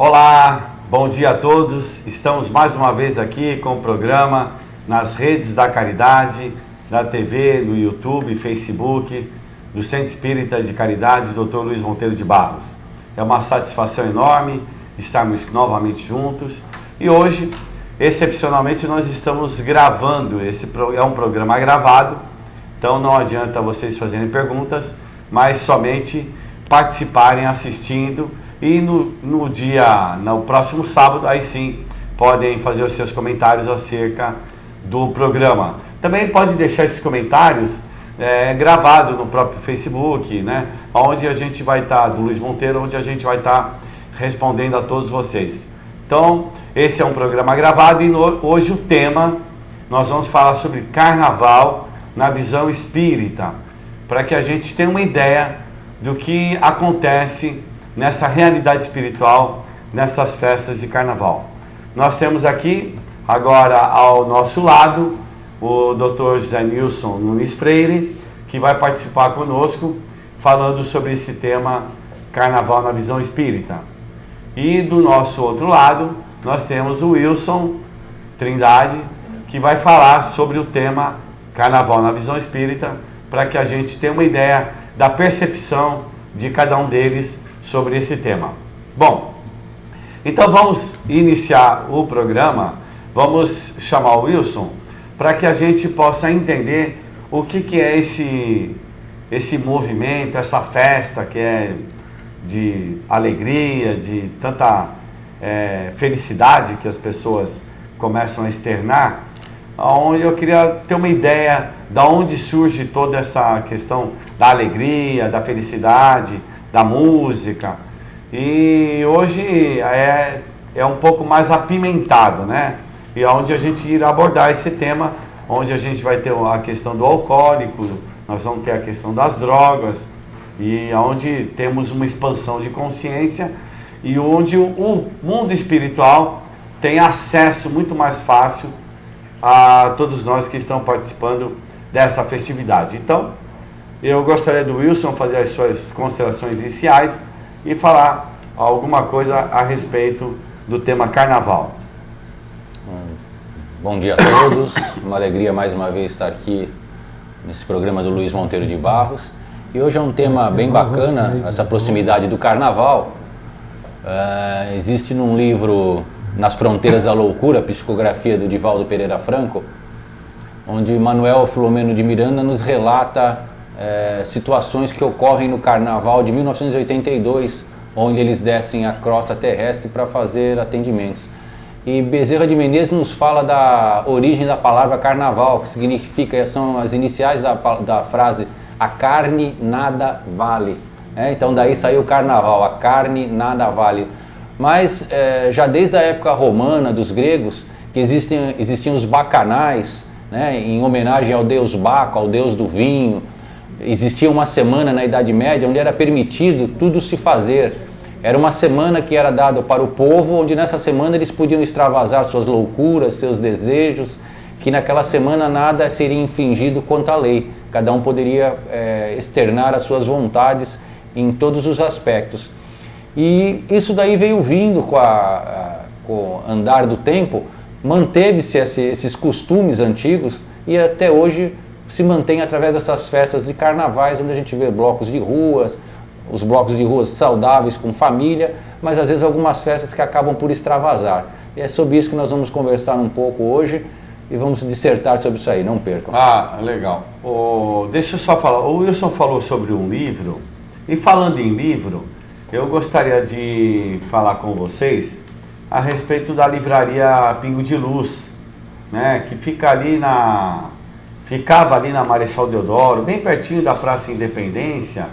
Olá, bom dia a todos. Estamos mais uma vez aqui com o programa nas redes da Caridade, da TV, no YouTube, Facebook, do Centro Espírita de Caridade, Dr. Luiz Monteiro de Barros. É uma satisfação enorme estarmos novamente juntos e hoje, excepcionalmente, nós estamos gravando. É um programa gravado, então não adianta vocês fazerem perguntas, mas somente participarem assistindo. E no próximo sábado, aí sim, podem fazer os seus comentários acerca do programa. Também pode deixar esses comentários gravados no próprio Facebook, né? Onde a gente vai estar, do Luiz Monteiro, onde a gente vai estar respondendo a todos vocês. Então, esse é um programa gravado e hoje o tema, nós vamos falar sobre carnaval na visão espírita, para que a gente tenha uma ideia do que acontece nessa realidade espiritual, nessas festas de carnaval. Nós temos aqui, agora ao nosso lado, o Dr. José Nilson Nunes Freire, que vai participar conosco, falando sobre esse tema, carnaval na visão espírita. E do nosso outro lado, nós temos o Wilson Trindade, que vai falar sobre o tema carnaval na visão espírita, para que a gente tenha uma ideia da percepção de cada um deles sobre esse tema. Bom, então vamos iniciar o programa. Vamos chamar o Wilson para que a gente possa entender o que é esse movimento, essa festa que é de alegria, de tanta felicidade que as pessoas começam a externar. Onde eu queria ter uma ideia de onde surge toda essa questão da alegria, da felicidade, da música. E hoje é um pouco mais apimentado, né? E onde a gente irá abordar esse tema, onde a gente vai ter a questão do alcoólico, nós vamos ter a questão das drogas, e onde temos uma expansão de consciência, e onde o mundo espiritual tem acesso muito mais fácil a todos nós que estão participando dessa festividade. Então, eu gostaria do Wilson fazer as suas considerações iniciais e falar alguma coisa a respeito do tema carnaval. Bom dia a todos, uma alegria mais uma vez estar aqui nesse programa do Luiz Monteiro de Barros. E hoje é um tema bem bacana, essa proximidade do carnaval. Existe num livro, Nas Fronteiras da Loucura, psicografia do Divaldo Pereira Franco, onde Manuel Filomeno de Miranda nos relata situações que ocorrem no carnaval de 1982, onde eles descem a crosta terrestre para fazer atendimentos. E Bezerra de Menezes nos fala da origem da palavra carnaval, que significa, são as iniciais da frase, a carne nada vale. Então daí saiu o carnaval, a carne nada vale. Mas já desde a época romana, dos gregos, que existiam os bacanais, né, em homenagem ao deus Baco, ao deus do vinho. Existia uma semana na Idade Média onde era permitido tudo se fazer. Era uma semana que era dada para o povo, onde nessa semana eles podiam extravasar suas loucuras, seus desejos, que naquela semana nada seria infringido quanto à lei. Cada um poderia externar as suas vontades em todos os aspectos. E isso daí veio vindo com o andar do tempo, manteve-se esses costumes antigos e até hoje se mantém através dessas festas de carnavais, onde a gente vê blocos de ruas, os blocos de ruas saudáveis com família, mas às vezes algumas festas que acabam por extravasar. E é sobre isso que nós vamos conversar um pouco hoje e vamos dissertar sobre isso aí, não percam. Legal. Deixa eu só falar, o Wilson falou sobre um livro, e falando em livro, eu gostaria de falar com vocês a respeito da livraria Pingo de Luz, né, que ficava ali na Marechal Deodoro, bem pertinho da Praça Independência.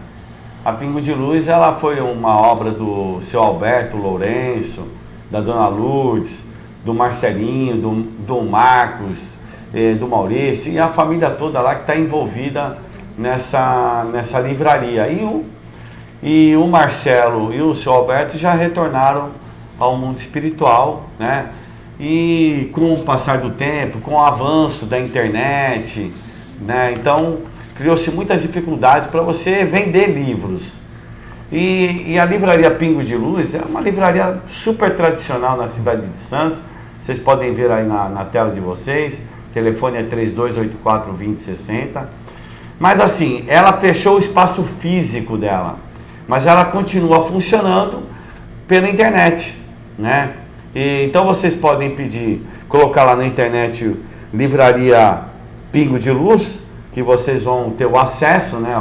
A Pingo de Luz, ela foi uma obra do seu Alberto Lourenço, da Dona Lourdes, do Marcelinho, do Marcos, do Maurício, e a família toda lá que está envolvida nessa livraria. E o Marcelo e o seu Alberto já retornaram ao mundo espiritual, né? E com o passar do tempo, com o avanço da internet, né? Então criou-se muitas dificuldades para você vender livros. E a livraria Pingo de Luz é uma livraria super tradicional na cidade de Santos. Vocês podem ver aí na tela de vocês. O telefone é 3284-2060. Mas assim, ela fechou o espaço físico dela, mas ela continua funcionando pela internet, né? Então vocês podem pedir, colocar lá na internet livraria Pingo de Luz, que vocês vão ter o acesso, né,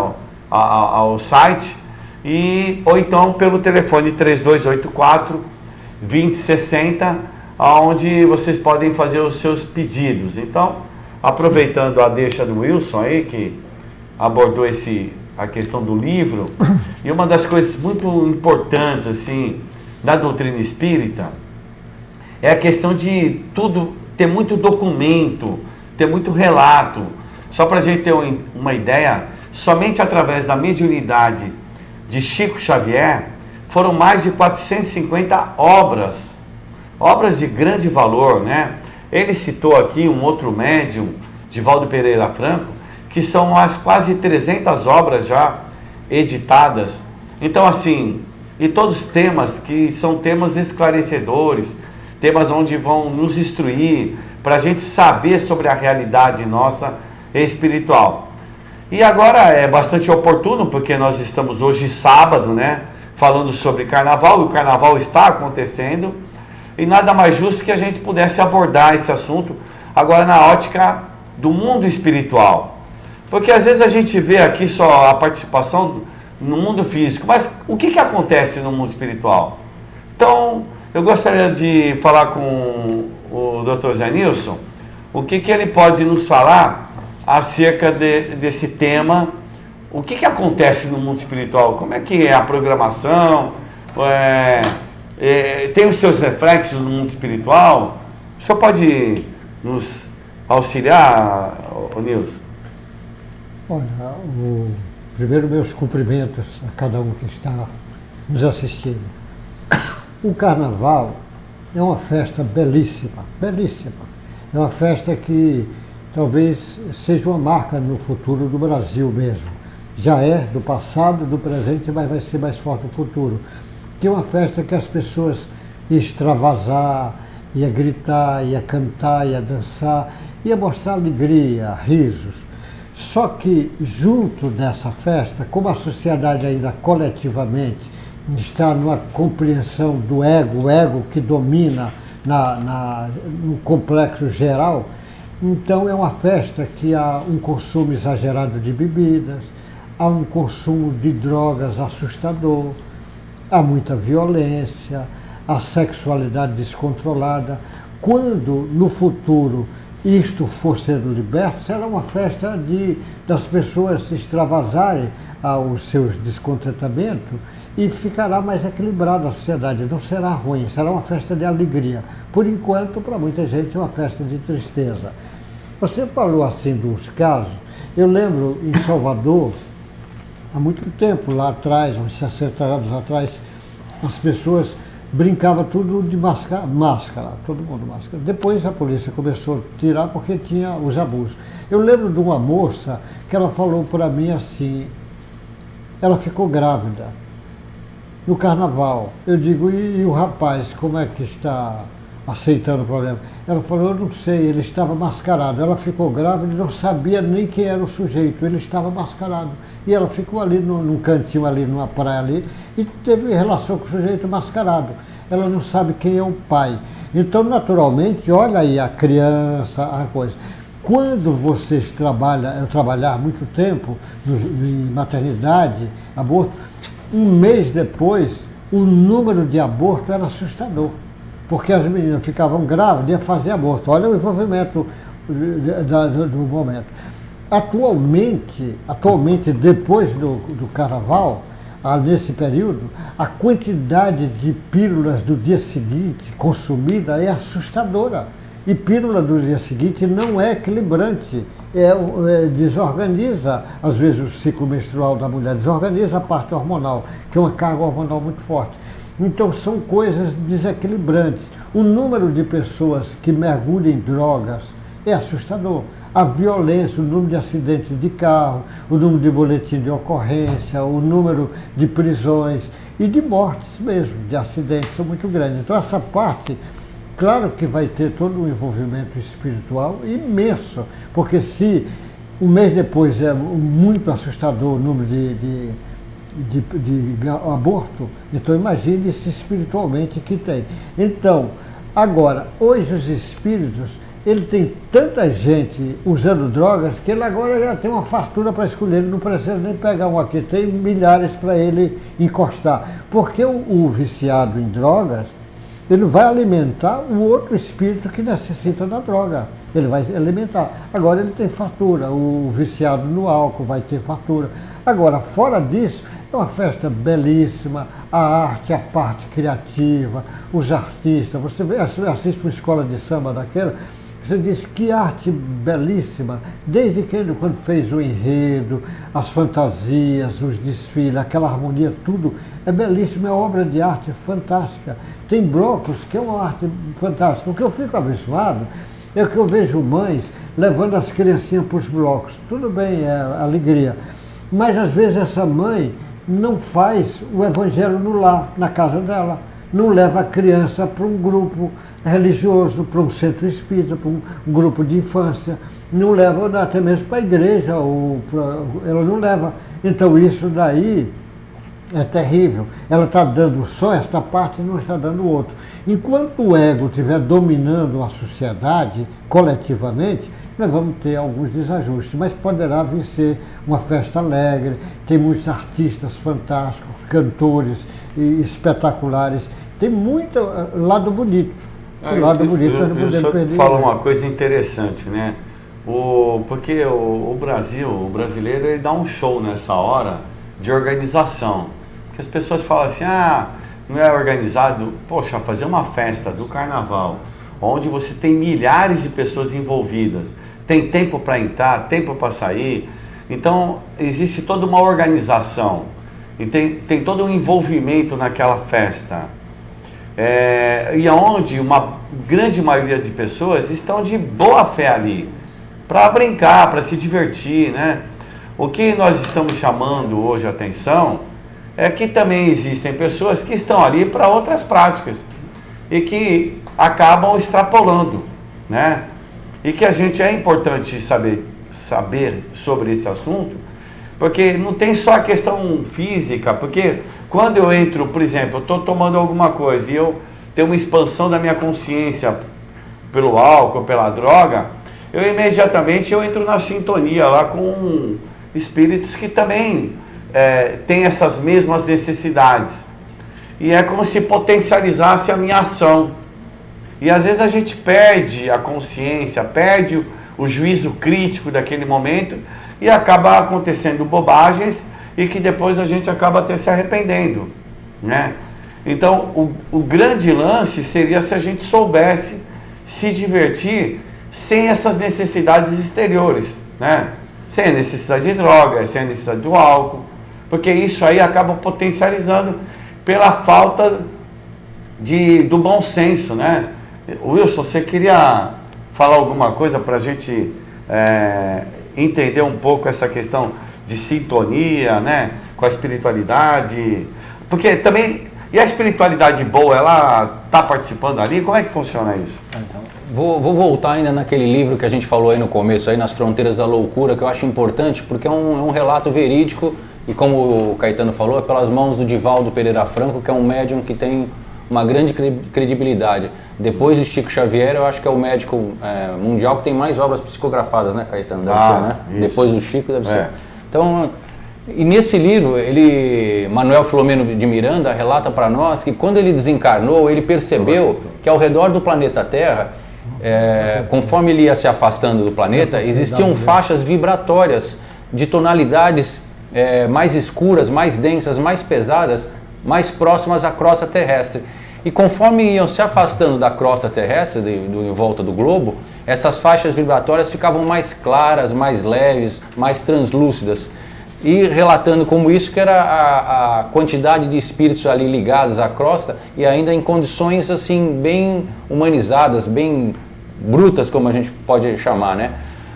ao site, ou então pelo telefone 3284-2060, onde vocês podem fazer os seus pedidos. Então, aproveitando a deixa do Wilson aí, que abordou a questão do livro, e uma das coisas muito importantes assim da doutrina espírita é a questão de tudo ter muito documento, ter muito relato. Só para a gente ter uma ideia, somente através da mediunidade de Chico Xavier foram mais de 450 obras de grande valor, né? Ele citou aqui um outro médium, Divaldo Pereira Franco, que são as quase 300 obras já editadas. Então, assim, e todos temas que são temas esclarecedores, temas onde vão nos instruir para a gente saber sobre a realidade nossa espiritual. E agora é bastante oportuno, porque nós estamos hoje sábado, né, falando sobre carnaval, e o carnaval está acontecendo, e nada mais justo que a gente pudesse abordar esse assunto agora na ótica do mundo espiritual. Porque às vezes a gente vê aqui só a participação no mundo físico, mas o que acontece no mundo espiritual? Então, eu gostaria de falar com o Dr. Zé Nilson, o que ele pode nos falar acerca desse tema, o que acontece no mundo espiritual, como é que é a programação, tem os seus reflexos no mundo espiritual? O senhor pode nos auxiliar, Nilson? Olha, primeiro meus cumprimentos a cada um que está nos assistindo. O carnaval é uma festa belíssima, belíssima. É uma festa que talvez seja uma marca no futuro do Brasil mesmo. Já é do passado, do presente, mas vai ser mais forte no futuro. Que é uma festa que as pessoas iam extravasar, ia gritar, ia cantar, ia dançar, ia mostrar alegria, risos. Só que junto dessa festa, como a sociedade ainda coletivamente está numa compreensão do ego, o ego que domina no complexo geral, então é uma festa que há um consumo exagerado de bebidas, há um consumo de drogas assustador, há muita violência, há sexualidade descontrolada. Quando no futuro isto for sendo liberto, será uma festa das pessoas extravasarem os seus descontentamentos e ficará mais equilibrada a sociedade, não será ruim, será uma festa de alegria. Por enquanto, para muita gente, é uma festa de tristeza. Você falou assim dos casos, eu lembro em Salvador, há muito tempo, lá atrás, uns 60 anos atrás, as pessoas brincavam tudo de máscara, todo mundo máscara. Depois a polícia começou a tirar porque tinha os abusos. Eu lembro de uma moça que ela falou para mim assim, ela ficou grávida no carnaval. Eu digo, e o rapaz, como é que está aceitando o problema? Ela falou, eu não sei, ele estava mascarado. Ela ficou grávida e não sabia nem quem era o sujeito, ele estava mascarado. E ela ficou ali num cantinho ali, numa praia ali, e teve relação com o sujeito mascarado. Ela não sabe quem é o pai. Então, naturalmente, olha aí a criança, a coisa. Quando vocês trabalhar muito tempo em maternidade, aborto, um mês depois, o número de aborto era assustador. Porque as meninas ficavam grávidas e iam fazer aborto. Olha o envolvimento do momento. Atualmente, depois do carnaval, nesse período, a quantidade de pílulas do dia seguinte consumida é assustadora. E pílula do dia seguinte não é equilibrante, desorganiza, às vezes, o ciclo menstrual da mulher, desorganiza a parte hormonal, que é uma carga hormonal muito forte. Então, são coisas desequilibrantes. O número de pessoas que mergulham em drogas é assustador. A violência, o número de acidentes de carro, o número de boletim de ocorrência, o número de prisões e de mortes mesmo, de acidentes, são muito grandes. Então essa parte, claro que vai ter todo um envolvimento espiritual imenso, porque se um mês depois é muito assustador o número de aborto, então imagine se espiritualmente que tem. Então, agora, hoje os espíritos, ele tem tanta gente usando drogas que ele agora já tem uma fartura para escolher, ele não precisa nem pegar um aqui, tem milhares para ele encostar. Porque o viciado em drogas, ele vai alimentar o outro espírito que necessita da droga. Ele vai alimentar. Agora ele tem fartura, o viciado no álcool vai ter fartura. Agora, fora disso, é uma festa belíssima, a arte, a parte criativa, os artistas. Você assiste uma escola de samba daquela, você diz que arte belíssima, desde quando fez o enredo, as fantasias, os desfiles, aquela harmonia, tudo é belíssimo, é obra de arte fantástica. Tem blocos que é uma arte fantástica. O que eu fico abismado é que eu vejo mães levando as criancinhas para os blocos. Tudo bem, é alegria. Mas às vezes essa mãe não faz o evangelho no lar, na casa dela. Não leva a criança para um grupo religioso, para um centro espírita, para um grupo de infância. Não leva até mesmo para a igreja, ela não leva. Então isso daí é terrível. Ela está dando só esta parte e não está dando outro. Enquanto o ego estiver dominando a sociedade coletivamente, nós vamos ter alguns desajustes, mas poderá vir ser uma festa alegre, tem muitos artistas fantásticos, cantores espetaculares, tem muito lado bonito. O lado bonito nós não podemos perder. Fala uma coisa interessante, né? Porque o brasileiro, ele dá um show nessa hora de organização. Porque as pessoas falam assim, não é organizado. Poxa, fazer uma festa do carnaval, onde você tem milhares de pessoas envolvidas, tem tempo para entrar, tempo para sair. Então, existe toda uma organização e tem todo um envolvimento naquela festa. E onde uma grande maioria de pessoas estão de boa fé ali, para brincar, para se divertir, né? O que nós estamos chamando hoje a atenção é que também existem pessoas que estão ali para outras práticas e que acabam extrapolando, né? E que a gente é importante saber sobre esse assunto, porque não tem só a questão física, porque quando eu entro, por exemplo, eu estou tomando alguma coisa e eu tenho uma expansão da minha consciência pelo álcool, pela droga, eu imediatamente entro na sintonia lá com espíritos que também têm essas mesmas necessidades. E é como se potencializasse a minha ação. E às vezes a gente perde a consciência, perde o juízo crítico daquele momento e acaba acontecendo bobagens e que depois a gente acaba até se arrependendo, né? Então, o grande lance seria se a gente soubesse se divertir sem essas necessidades exteriores, né? Sem a necessidade de droga, sem a necessidade do álcool, porque isso aí acaba potencializando pela falta do bom senso, né? Wilson, você queria falar alguma coisa para a gente entender um pouco essa questão de sintonia, né, com a espiritualidade? Porque também, e a espiritualidade boa, ela está participando ali? Como é que funciona isso? Então, vou voltar ainda naquele livro que a gente falou aí no começo, aí Nas Fronteiras da Loucura, que eu acho importante, porque é um relato verídico, e como o Caetano falou, é pelas mãos do Divaldo Pereira Franco, que é um médium que tem uma grande credibilidade. Depois do Chico Xavier, eu acho que é o médico mundial que tem mais obras psicografadas, né, Caetano? Deve ser, né? Isso. Depois do Chico, deve ser. Então, e nesse livro, Manuel Filomeno de Miranda relata para nós que quando ele desencarnou, ele percebeu que ao redor do planeta Terra, conforme ele ia se afastando do planeta, existiam faixas vibratórias de tonalidades mais escuras, mais densas, mais pesadas, mais próximas à crosta terrestre. E conforme iam se afastando da crosta terrestre, em volta do globo, essas faixas vibratórias ficavam mais claras, mais leves, mais translúcidas. E relatando como isso que era a quantidade de espíritos ali ligados à crosta e ainda em condições assim bem humanizadas, bem brutas, como a gente pode chamar, né?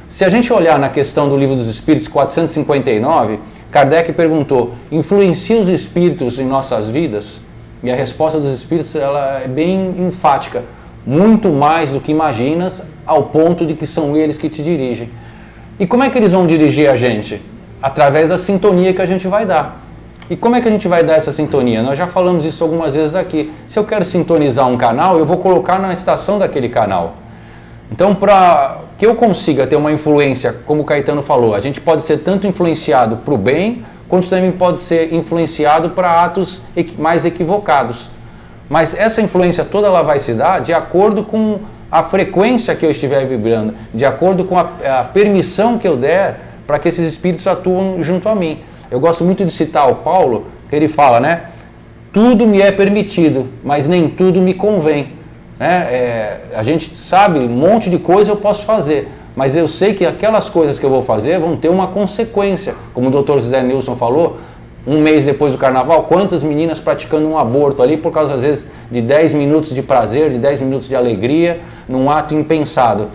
Se a gente olhar na questão do Livro dos Espíritos 459, Kardec perguntou: influencia os espíritos em nossas vidas? E a resposta dos espíritos ela é bem enfática: muito mais do que imaginas, ao ponto de que são eles que te dirigem. E como é que eles vão dirigir a gente? Através da sintonia que a gente vai dar. E como é que a gente vai dar essa sintonia? Nós já falamos isso algumas vezes aqui. Se eu quero sintonizar um canal, eu vou colocar na estação daquele canal. Então, para que eu consiga ter uma influência, como o Caetano falou, a gente pode ser tanto influenciado para o bem, quanto também pode ser influenciado para atos mais equivocados. Mas essa influência toda ela vai se dar de acordo com a frequência que eu estiver vibrando, de acordo com a permissão que eu der para que esses espíritos atuem junto a mim. Eu gosto muito de citar o Paulo, que ele fala, né? Tudo me é permitido, mas nem tudo me convém. A gente sabe, um monte de coisa eu posso fazer, mas eu sei que aquelas coisas que eu vou fazer vão ter uma consequência. Como o Dr. Zé Nilson falou, um mês depois do carnaval, quantas meninas praticando um aborto ali por causa, às vezes, de 10 minutos de prazer, de 10 minutos de alegria, num ato impensado.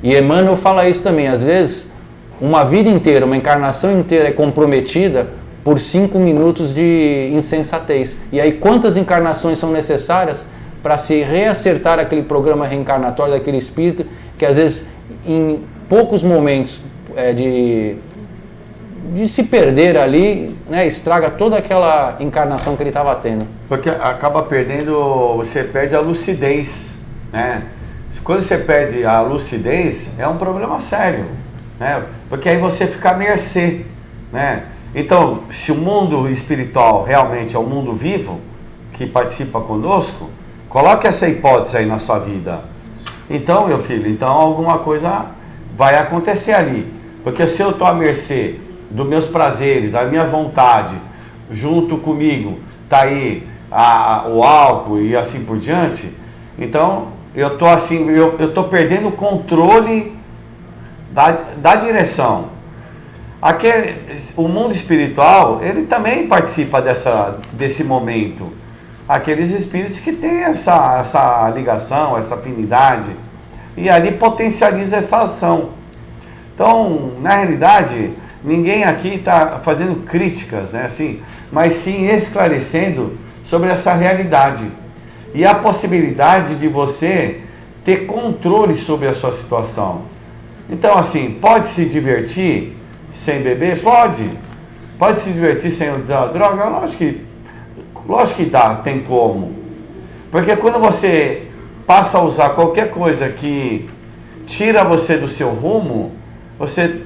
E Emmanuel fala isso também, às vezes, uma vida inteira, uma encarnação inteira é comprometida por 5 minutos de insensatez. E aí quantas encarnações são necessárias para se reacertar aquele programa reencarnatório daquele espírito que às vezes em poucos momentos de se perder ali, né, estraga toda aquela encarnação que ele estava tendo. Porque acaba perdendo, você perde a lucidez, né? Quando você perde a lucidez, é um problema sério, né? Porque aí você fica à mercê, né? Então, se o mundo espiritual realmente é um mundo vivo, que participa conosco, coloque essa hipótese aí na sua vida. Então, meu filho, então alguma coisa vai acontecer ali. Porque se eu estou à mercê dos meus prazeres, da minha vontade, junto comigo está aí o álcool e assim por diante, então eu estou assim, eu estou perdendo o controle da direção. O mundo espiritual, ele também participa desse momento. Aqueles espíritos que têm essa ligação, essa afinidade, e ali potencializa essa ação. Então, na realidade, ninguém aqui está fazendo críticas, né, assim, mas sim esclarecendo sobre essa realidade e a possibilidade de você ter controle sobre a sua situação. Então, assim, pode se divertir sem beber? Pode. Pode se divertir sem usar droga? Lógico que dá, tem como. Porque quando você passa a usar qualquer coisa que tira você do seu rumo, você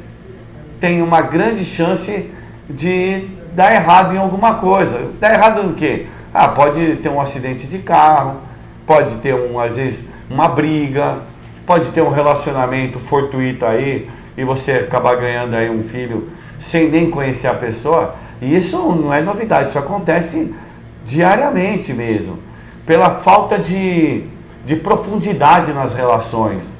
tem uma grande chance de dar errado em alguma coisa. Dar errado no quê? Pode ter um acidente de carro, pode ter, às vezes, uma briga, pode ter um relacionamento fortuito aí e você acabar ganhando aí um filho sem nem conhecer a pessoa. E isso não é novidade, isso acontece diariamente mesmo, pela falta de profundidade nas relações.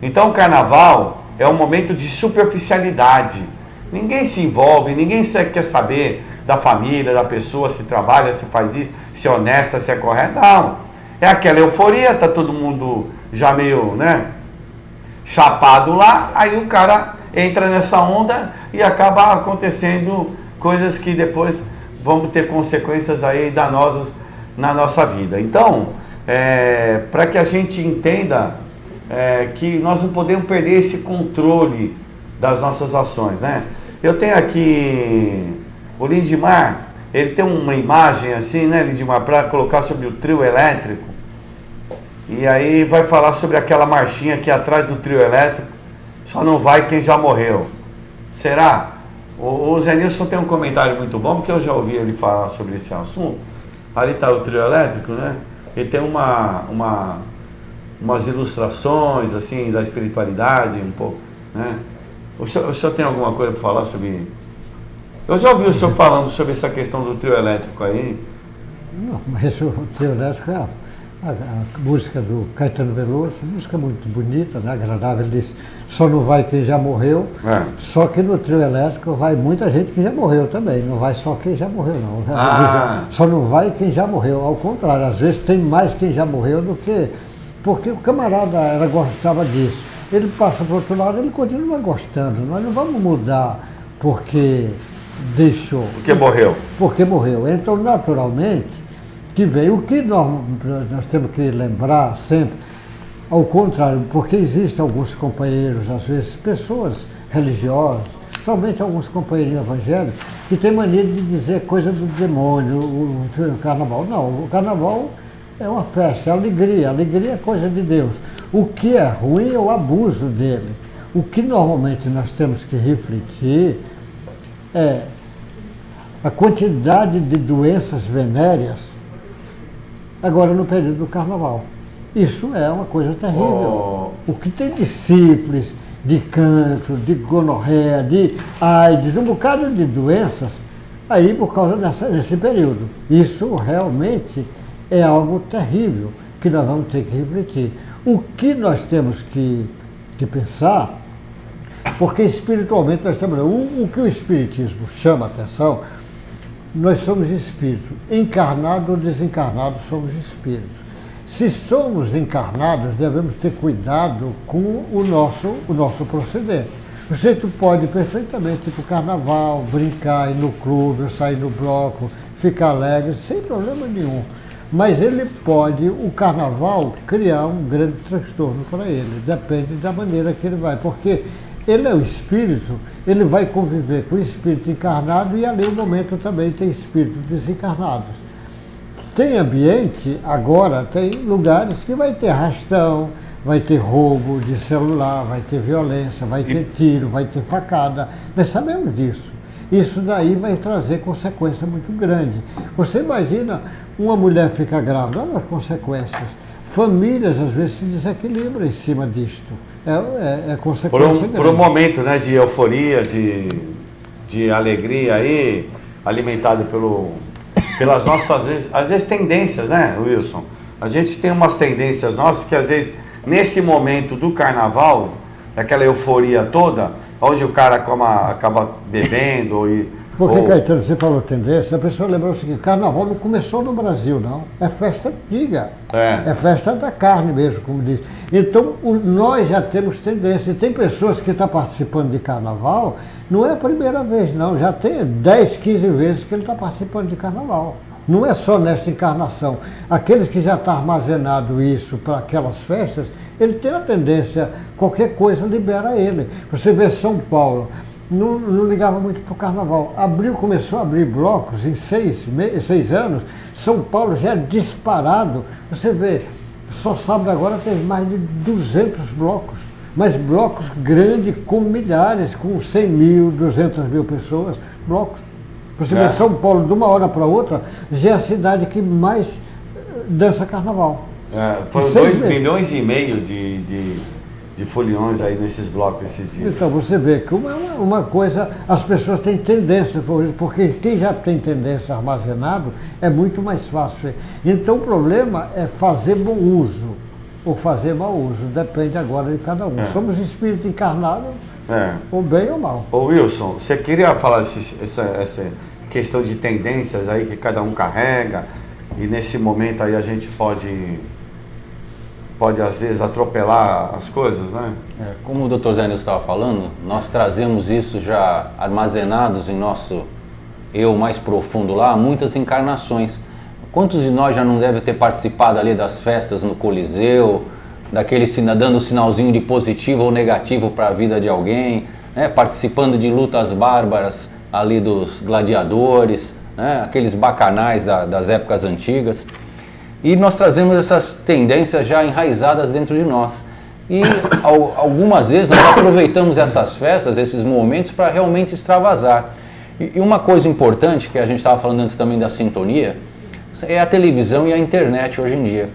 Então o carnaval é um momento de superficialidade. Ninguém se envolve, ninguém quer saber da família, da pessoa, se trabalha, se faz isso, se é honesta, se é correta. Não. É aquela euforia, tá todo mundo já meio, né, chapado lá, aí o cara entra nessa onda e acaba acontecendo coisas que depois vão ter consequências aí danosas na nossa vida. Então, para que a gente entenda que nós não podemos perder esse controle das nossas ações, né? Eu tenho aqui o Lindimar, ele tem uma imagem assim, né, Lindimar, para colocar sobre o trio elétrico, e aí vai falar sobre aquela marchinha aqui atrás do trio elétrico, só não vai quem já morreu. Será? O Zé Nilson tem um comentário muito bom, porque eu já ouvi ele falar sobre esse assunto. Ali está o trio elétrico, né? Ele tem umas ilustrações assim da espiritualidade, um pouco, né? O senhor tem alguma coisa para falar sobre? Eu já ouvi o senhor falando sobre essa questão do trio elétrico aí. Não, mas o trio elétrico é a música do Caetano Veloso, música muito bonita, né, agradável. Ele diz: só não vai quem já morreu, só que no trio elétrico vai muita gente que já morreu também, não vai só quem já morreu, não. Só não vai quem já morreu, ao contrário, às vezes tem mais quem já morreu do que porque o camarada gostava disso. Ele passa para o outro lado, ele continua gostando. Nós não vamos mudar porque deixou. Porque morreu. Então, naturalmente, que veio. O que nós temos que lembrar sempre, ao contrário, porque existem alguns companheiros, às vezes, pessoas religiosas, somente alguns companheiros evangélicos, que têm mania de dizer coisa do demônio, o carnaval. Não, o carnaval é uma festa, é alegria. Alegria é coisa de Deus. O que é ruim é o abuso dele. O que normalmente nós temos que refletir é a quantidade de doenças venéreas agora no período do carnaval. Isso é uma coisa terrível. O que tem de sífilis, de cancro, de gonorreia, de AIDS, um bocado de doenças aí por causa desse período. Isso realmente é algo terrível que nós vamos ter que refletir. O que nós temos que pensar, porque espiritualmente nós temos. O que o Espiritismo chama a atenção, nós somos espíritos. Encarnados ou desencarnados, somos espíritos. Se somos encarnados, devemos ter cuidado com o nosso proceder. O sujeito pode perfeitamente ir para o carnaval, brincar, ir no clube, sair no bloco, ficar alegre, sem problema nenhum. Mas ele pode, o carnaval, criar um grande transtorno para ele. Depende da maneira que ele vai. Porque ele é o espírito, ele vai conviver com o espírito encarnado e ali no momento também tem espíritos desencarnados. Tem ambiente, agora tem lugares que vai ter arrastão, vai ter roubo de celular, vai ter violência, vai ter tiro, vai ter facada. Nós sabemos disso. Isso daí vai trazer consequência muito grande. Você imagina uma mulher ficar grávida, olha as consequências. Famílias às vezes se desequilibram em cima disto. É consequência grande. Por um momento, né, de euforia, de alegria aí, alimentado pelas nossas, às vezes, tendências, né, Wilson? A gente tem umas tendências nossas que, às vezes, nesse momento do carnaval, aquela euforia toda, onde o cara acaba bebendo Porque, Caetano, você falou tendência, a pessoa lembrou o seguinte, carnaval não começou no Brasil, não. É festa antiga. É festa da carne mesmo, como diz. Então, nós já temos tendência. E tem pessoas que estão participando de carnaval, não é a primeira vez, não. Já tem 10, 15 vezes que ele está participando de carnaval. Não é só nessa encarnação. Aqueles que já estão armazenado isso para aquelas festas, ele tem a tendência, qualquer coisa libera ele. Você vê São Paulo, não ligava muito para o carnaval. Começou a abrir blocos em 6 anos, São Paulo já é disparado. Você vê, só sábado agora teve mais de 200 blocos. Mas blocos grandes, com milhares, com 100 mil, 200 mil pessoas, blocos. Você vê São Paulo, de uma hora para outra, já é a cidade que mais dança carnaval. Foram 2,5 milhões de foliões aí nesses blocos esses dias. Então você vê que uma coisa, as pessoas têm tendência por isso, porque quem já tem tendência armazenado é muito mais fácil. Então o problema é fazer bom uso ou fazer mau uso, depende agora de cada um. Somos espíritos encarnados, ou bem ou mal. Ô Wilson, você queria falar essa questão de tendências aí que cada um carrega, e nesse momento aí a gente pode às vezes atropelar as coisas, né? Como o Dr. Zé Nilson estava falando, nós trazemos isso já armazenados em nosso eu mais profundo lá, há muitas encarnações. Quantos de nós já não devem ter participado ali das festas no Coliseu, dando sinalzinho de positivo ou negativo para a vida de alguém, né? Participando de lutas bárbaras ali dos gladiadores, né? Aqueles bacanais das épocas antigas. E nós trazemos essas tendências já enraizadas dentro de nós. E algumas vezes nós aproveitamos essas festas, esses momentos, para realmente extravasar. E uma coisa importante, que a gente estava falando antes também da sintonia, é a televisão e a internet hoje em dia.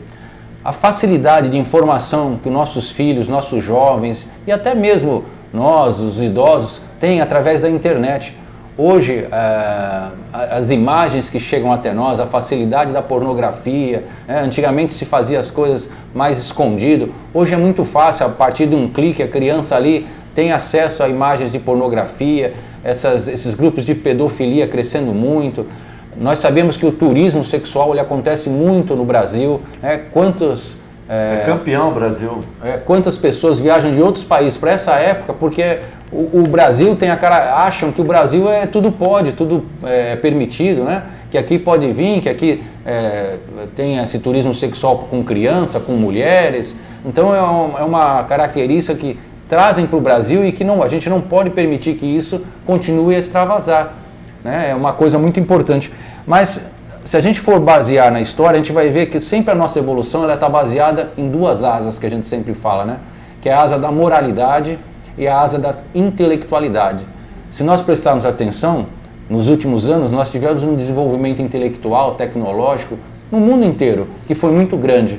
A facilidade de informação que nossos filhos, nossos jovens e até mesmo nós, os idosos, têm através da internet. Hoje, as imagens que chegam até nós, a facilidade da pornografia, antigamente se fazia as coisas mais escondido, hoje é muito fácil, a partir de um clique, a criança ali tem acesso a imagens de pornografia, esses grupos de pedofilia crescendo muito. Nós sabemos que o turismo sexual ele acontece muito no Brasil, quantos É campeão o Brasil. Quantas pessoas viajam de outros países para essa época, porque o Brasil tem a cara, acham que o Brasil tudo pode, tudo é permitido, né? Que aqui pode vir, que aqui tem esse turismo sexual com criança, com mulheres. Então é uma característica que trazem para o Brasil e que a gente não pode permitir que isso continue a extravasar, né? É uma coisa muito importante. Mas se a gente for basear na história, a gente vai ver que sempre a nossa evolução está baseada em duas asas que a gente sempre fala, né? Que é a asa da moralidade e a asa da intelectualidade. Se nós prestarmos atenção, nos últimos anos nós tivemos um desenvolvimento intelectual, tecnológico, no mundo inteiro, que foi muito grande.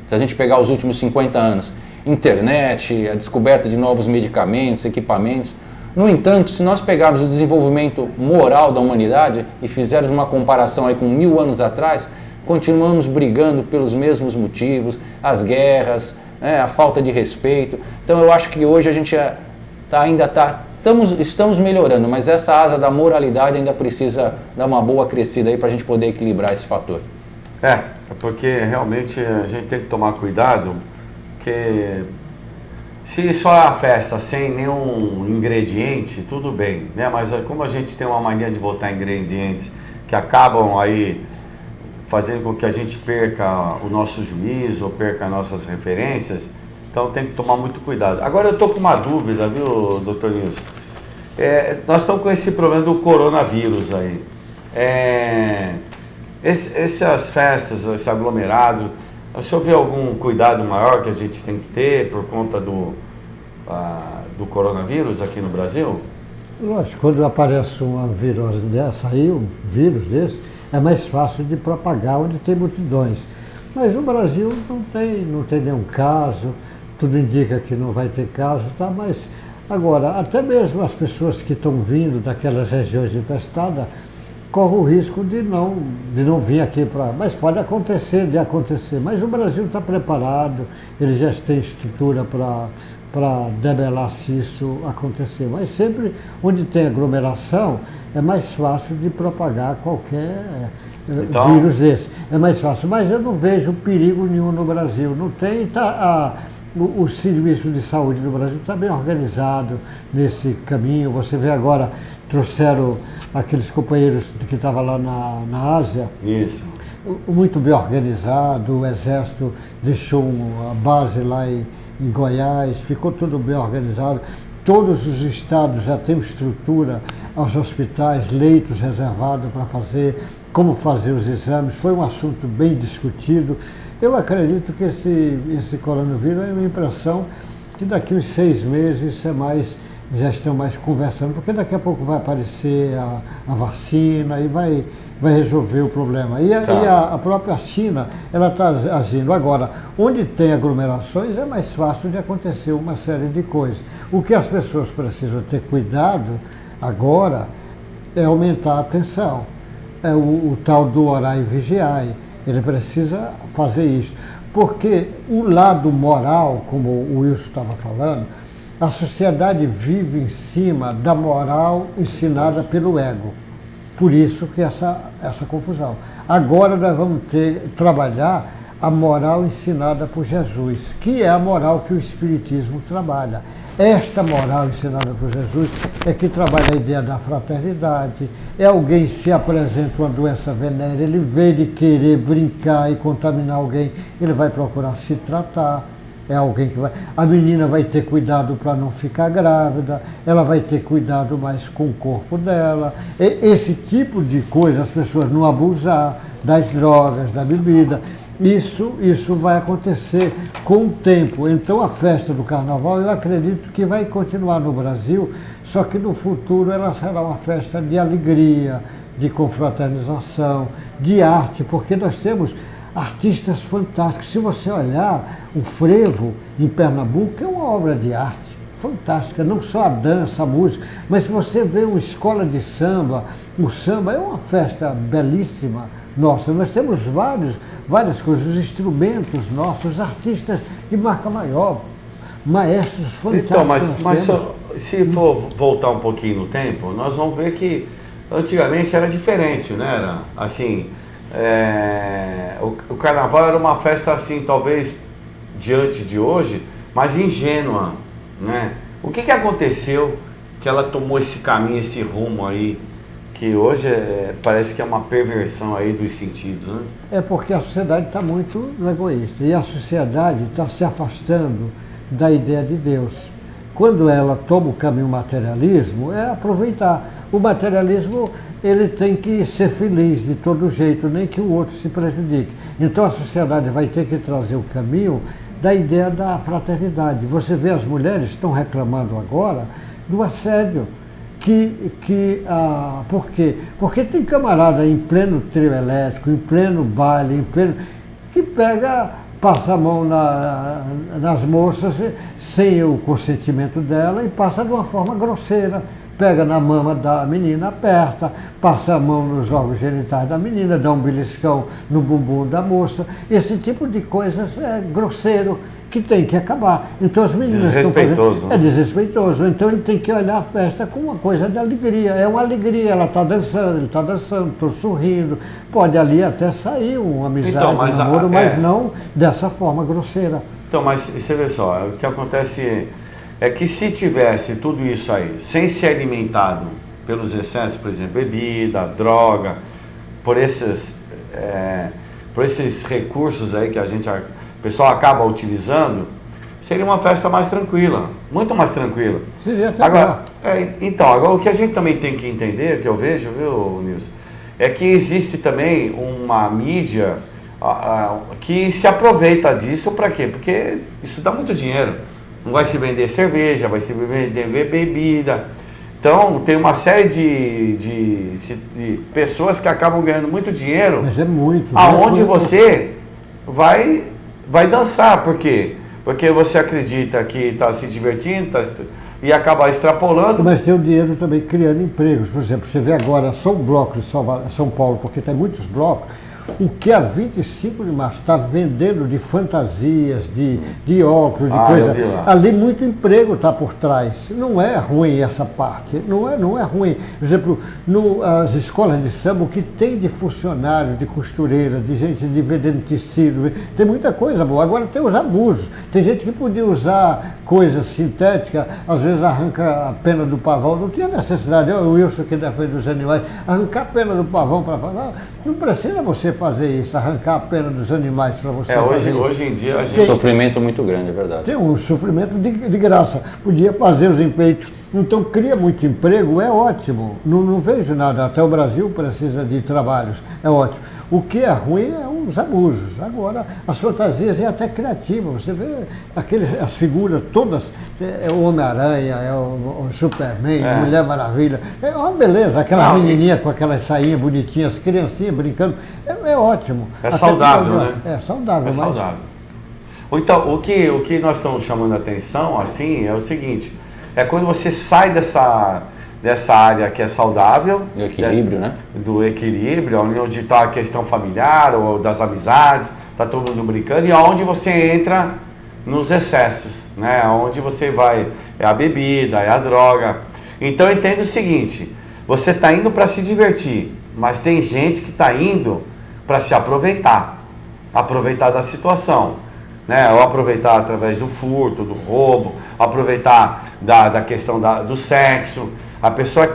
Se a gente pegar os últimos 50 anos, internet, a descoberta de novos medicamentos, equipamentos. No entanto, se nós pegarmos o desenvolvimento moral da humanidade e fizermos uma comparação aí com 1000 anos atrás, continuamos brigando pelos mesmos motivos, as guerras, né, a falta de respeito. Então eu acho que hoje a gente estamos melhorando, mas essa asa da moralidade ainda precisa dar uma boa crescida aí para a gente poder equilibrar esse fator. Porque realmente a gente tem que tomar cuidado, porque se só a festa sem nenhum ingrediente, tudo bem, né? Mas como a gente tem uma mania de botar ingredientes que acabam aí fazendo com que a gente perca o nosso juízo, ou perca nossas referências, então tem que tomar muito cuidado. Agora eu estou com uma dúvida, viu, doutor Nilson? Nós estamos com esse problema do coronavírus aí. Essas festas, esse aglomerado, o senhor vê algum cuidado maior que a gente tem que ter por conta do coronavírus aqui no Brasil? Lógico, quando aparece um vírus desse, é mais fácil de propagar onde tem multidões. Mas no Brasil não tem nenhum caso, tudo indica que não vai ter caso, tá? Mas agora, até mesmo as pessoas que estão vindo daquelas regiões infestadas, corre o risco de não vir aqui para... Mas pode acontecer, Mas o Brasil está preparado, ele já tem estrutura para debelar se isso acontecer. Mas sempre onde tem aglomeração, é mais fácil de propagar qualquer vírus desse. É mais fácil, mas eu não vejo perigo nenhum no Brasil. Não tem, o serviço de saúde do Brasil está bem organizado nesse caminho. Você vê agora, trouxeram aqueles companheiros que estavam lá na Ásia. Isso. Muito bem organizado, o Exército deixou a base lá em Goiás, ficou tudo bem organizado. Todos os estados já têm estrutura, aos hospitais, leitos reservados para fazer, como fazer os exames. Foi um assunto bem discutido. Eu acredito que esse coronavírus é uma impressão que daqui uns 6 meses já estão mais conversando, porque daqui a pouco vai aparecer a vacina e vai resolver o problema. E a própria China, ela está agindo. Agora, onde tem aglomerações, é mais fácil de acontecer uma série de coisas. O que as pessoas precisam ter cuidado agora é aumentar a atenção. É o tal do orar e vigiar. Ele precisa fazer isso. Porque o lado moral, como o Wilson estava falando, a sociedade vive em cima da moral ensinada pelo ego. Por isso que essa confusão. Agora nós vamos trabalhar a moral ensinada por Jesus, que é a moral que o Espiritismo trabalha. Esta moral ensinada por Jesus é que trabalha a ideia da fraternidade. É alguém se apresenta uma doença venérea, ele, em vez de querer brincar e contaminar alguém, ele vai procurar se tratar. É alguém que a menina vai ter cuidado para não ficar grávida, ela vai ter cuidado mais com o corpo dela. Esse tipo de coisa, as pessoas não abusar das drogas, da bebida, isso vai acontecer com o tempo. Então a festa do carnaval, eu acredito que vai continuar no Brasil, só que no futuro ela será uma festa de alegria, de confraternização, de arte, porque nós temos artistas fantásticos. Se você olhar, o frevo em Pernambuco é uma obra de arte fantástica, não só a dança, a música, mas se você vê uma escola de samba, o samba é uma festa belíssima nossa. Nós temos várias coisas, os instrumentos nossos, os artistas de marca maior, maestros fantásticos. Então, mas se for voltar um pouquinho no tempo, nós vamos ver que antigamente era diferente, né? Era assim... o carnaval era uma festa assim, talvez diante de hoje, mas ingênua, né? O que aconteceu que ela tomou esse caminho, esse rumo aí, que hoje parece que é uma perversão aí dos sentidos, né? É porque a sociedade está muito egoísta e a sociedade está se afastando da ideia de Deus. Quando ela toma o caminho materialismo, é aproveitar. O materialismo, ele tem que ser feliz de todo jeito, nem que o outro se prejudique. Então a sociedade vai ter que trazer o caminho da ideia da fraternidade. Você vê as mulheres estão reclamando agora do assédio. Por quê? Porque tem camarada em pleno trio elétrico, em pleno baile, que passa a mão nas moças sem o consentimento dela e passa de uma forma grosseira. Pega na mama da menina, aperta, passa a mão nos órgãos genitais da menina, dá um beliscão no bumbum da moça. Esse tipo de coisas é grosseiro, que tem que acabar. Então as meninas desrespeitoso. É desrespeitoso. Então ele tem que olhar a festa com uma coisa de alegria. É uma alegria, ela está dançando, ele está dançando, estou sorrindo. Pode ali até sair uma amizade, então, um namoro, mas não dessa forma grosseira. Então, mas você vê só, o que acontece é que se tivesse tudo isso aí, sem ser alimentado pelos excessos, por exemplo, bebida, droga, por esses recursos aí que o pessoal acaba utilizando, seria uma festa mais tranquila, muito mais tranquila. Seria até agora, agora o que a gente também tem que entender, que eu vejo, viu, Nilson, é que existe também uma mídia que se aproveita disso. Para quê? Porque isso dá muito dinheiro. Não vai se vender cerveja, vai se vender bebida. Então, tem uma série de pessoas que acabam ganhando muito dinheiro. Mas é muito. Aonde você vai dançar. Por quê? Porque você acredita que está se divertindo e acaba extrapolando. Mas tem o dinheiro também criando empregos. Por exemplo, você vê agora só o bloco de São Paulo, porque tem muitos blocos. O que a 25 de março está vendendo de fantasias, de óculos, de coisa. Ali muito emprego está por trás. Não é ruim essa parte, não é ruim. Por exemplo, as escolas de samba, o que tem de funcionário, de costureira, de gente de vendendo tecido, tem muita coisa boa. Agora tem os abusos. Tem gente que podia usar coisa sintética, às vezes arranca a pena do pavão. Não tinha necessidade, o Wilson que defende os animais, arrancar a pena do pavão para falar. Não precisa você fazer isso, arrancar a pena dos animais para você fazer isso. Hoje em dia a gente... Tem um sofrimento muito grande, é verdade. Tem um sofrimento de graça. Podia fazer os enfeites. Então cria muito emprego, é ótimo. Não vejo nada. Até o Brasil precisa de trabalhos, é ótimo. O que é ruim é os abusos. Agora, as fantasias é até criativa. Você vê as figuras todas, é o Homem-Aranha, é o Superman, Mulher Maravilha. É uma beleza. Aquela menininha com aquelas sainhas bonitinhas, as criancinhas brincando. É ótimo. É saudável, né? É saudável. Saudável. Então, o que nós estamos chamando a atenção, assim, é o seguinte... É quando você sai dessa área que é saudável. Do equilíbrio, né? Do equilíbrio, onde está a questão familiar ou das amizades, está todo mundo brincando, e onde você entra nos excessos, né? Onde você vai, é a bebida, é a droga. Então entenda o seguinte, você está indo para se divertir, mas tem gente que está indo para se aproveitar da situação. Né? Ou aproveitar através do furto, do roubo, aproveitar da questão do sexo. A pessoa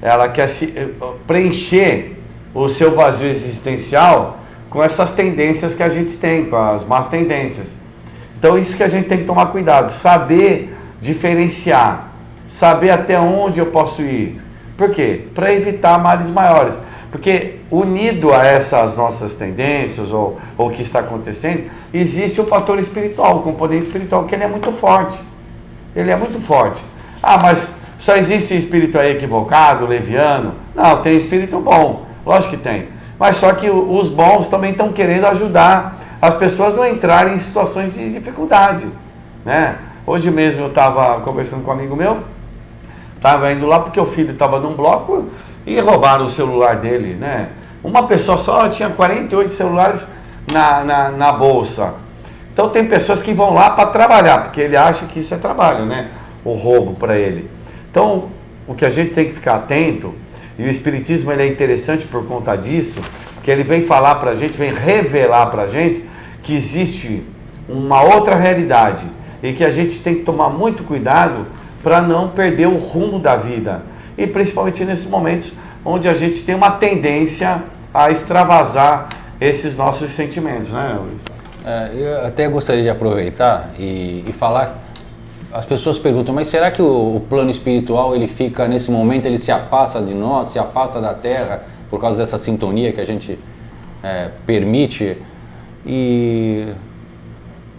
ela quer preencher o seu vazio existencial com essas tendências que a gente tem, com as más tendências. Então isso que a gente tem que tomar cuidado, saber diferenciar, saber até onde eu posso ir. Por quê? Para evitar males maiores. Porque unido a essas nossas tendências ou o que está acontecendo, existe o fator espiritual, o componente espiritual, que ele é muito forte. Ele é muito forte. Ah, mas só existe espírito aí equivocado, leviano? Não, tem espírito bom, lógico que tem. Mas só que os bons também estão querendo ajudar as pessoas a não entrarem em situações de dificuldade. Né? Hoje mesmo eu estava conversando com um amigo meu, estava indo lá porque o filho estava num bloco e roubaram o celular dele, né? Uma pessoa só tinha 48 celulares na bolsa. Então tem pessoas que vão lá para trabalhar, porque ele acha que isso é trabalho, né? O roubo para ele. Então, o que a gente tem que ficar atento, e o Espiritismo ele é interessante por conta disso, que ele vem falar para a gente, vem revelar para a gente, que existe uma outra realidade e que a gente tem que tomar muito cuidado para não perder o rumo da vida. E principalmente nesses momentos onde a gente tem uma tendência a extravasar esses nossos sentimentos, né, Luiz? Eu até gostaria de aproveitar e falar. As pessoas perguntam, mas será que o plano espiritual, ele fica, nesse momento, ele se afasta de nós, se afasta da Terra, por causa dessa sintonia que a gente permite? E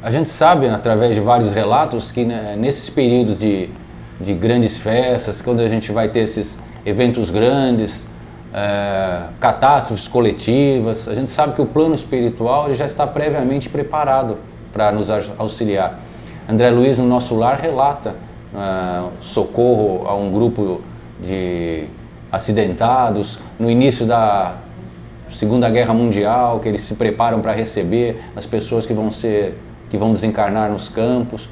a gente sabe, através de vários relatos, que nesses períodos de grandes festas, quando a gente vai ter esses eventos grandes, catástrofes coletivas, a gente sabe que o plano espiritual ele já está previamente preparado para nos auxiliar. André Luiz, no Nosso Lar, relata socorro a um grupo de acidentados no início da Segunda Guerra Mundial, que eles se preparam para receber as pessoas que vão desencarnar nos campos.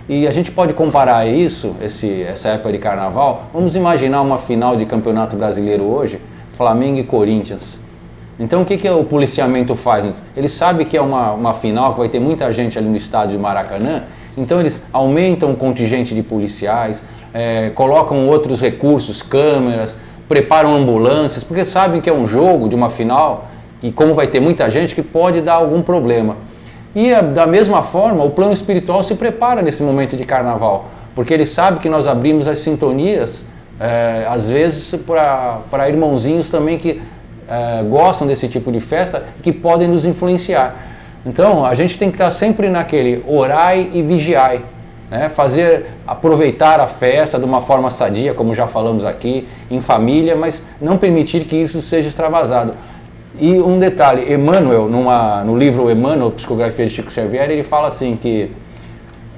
E a gente pode comparar isso, essa época de carnaval. Vamos imaginar uma final de Campeonato Brasileiro hoje, Flamengo e Corinthians. Então o que o policiamento faz? Ele sabe que é uma final, que vai ter muita gente ali no estádio de Maracanã, então eles aumentam o contingente de policiais, colocam outros recursos, câmeras, preparam ambulâncias, porque sabem que é um jogo de uma final e como vai ter muita gente que pode dar algum problema. E da mesma forma o plano espiritual se prepara nesse momento de carnaval, porque ele sabe que nós abrimos as sintonias, às vezes para irmãozinhos também que gostam desse tipo de festa e que podem nos influenciar. Então, a gente tem que estar sempre naquele orai e vigiai, né? Aproveitar a festa de uma forma sadia, como já falamos aqui, em família, mas não permitir que isso seja extravasado. E um detalhe, Emmanuel, no livro Emmanuel, Psicografia de Chico Xavier, ele fala assim que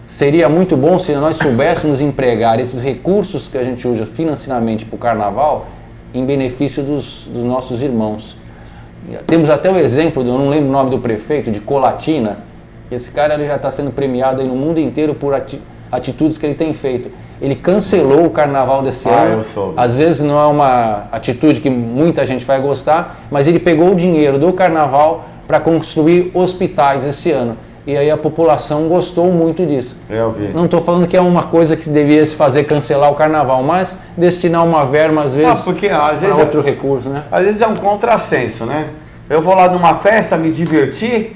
seria muito bom se nós soubéssemos empregar esses recursos que a gente usa financeiramente para o carnaval em benefício dos nossos irmãos. Temos até o exemplo, eu não lembro o nome do prefeito, de Colatina. Esse cara ele já está sendo premiado aí no mundo inteiro por atitudes que ele tem feito. Ele cancelou o carnaval desse ano. Eu soube. Às vezes não é uma atitude que muita gente vai gostar, mas ele pegou o dinheiro do carnaval para construir hospitais esse ano. E aí a população gostou muito disso. Eu vi. Não estou falando que é uma coisa que deveria se fazer cancelar o carnaval, mas destinar uma verba, às vezes, para outro recurso, né? Às vezes é um contrassenso, né? Eu vou lá numa festa, me divertir,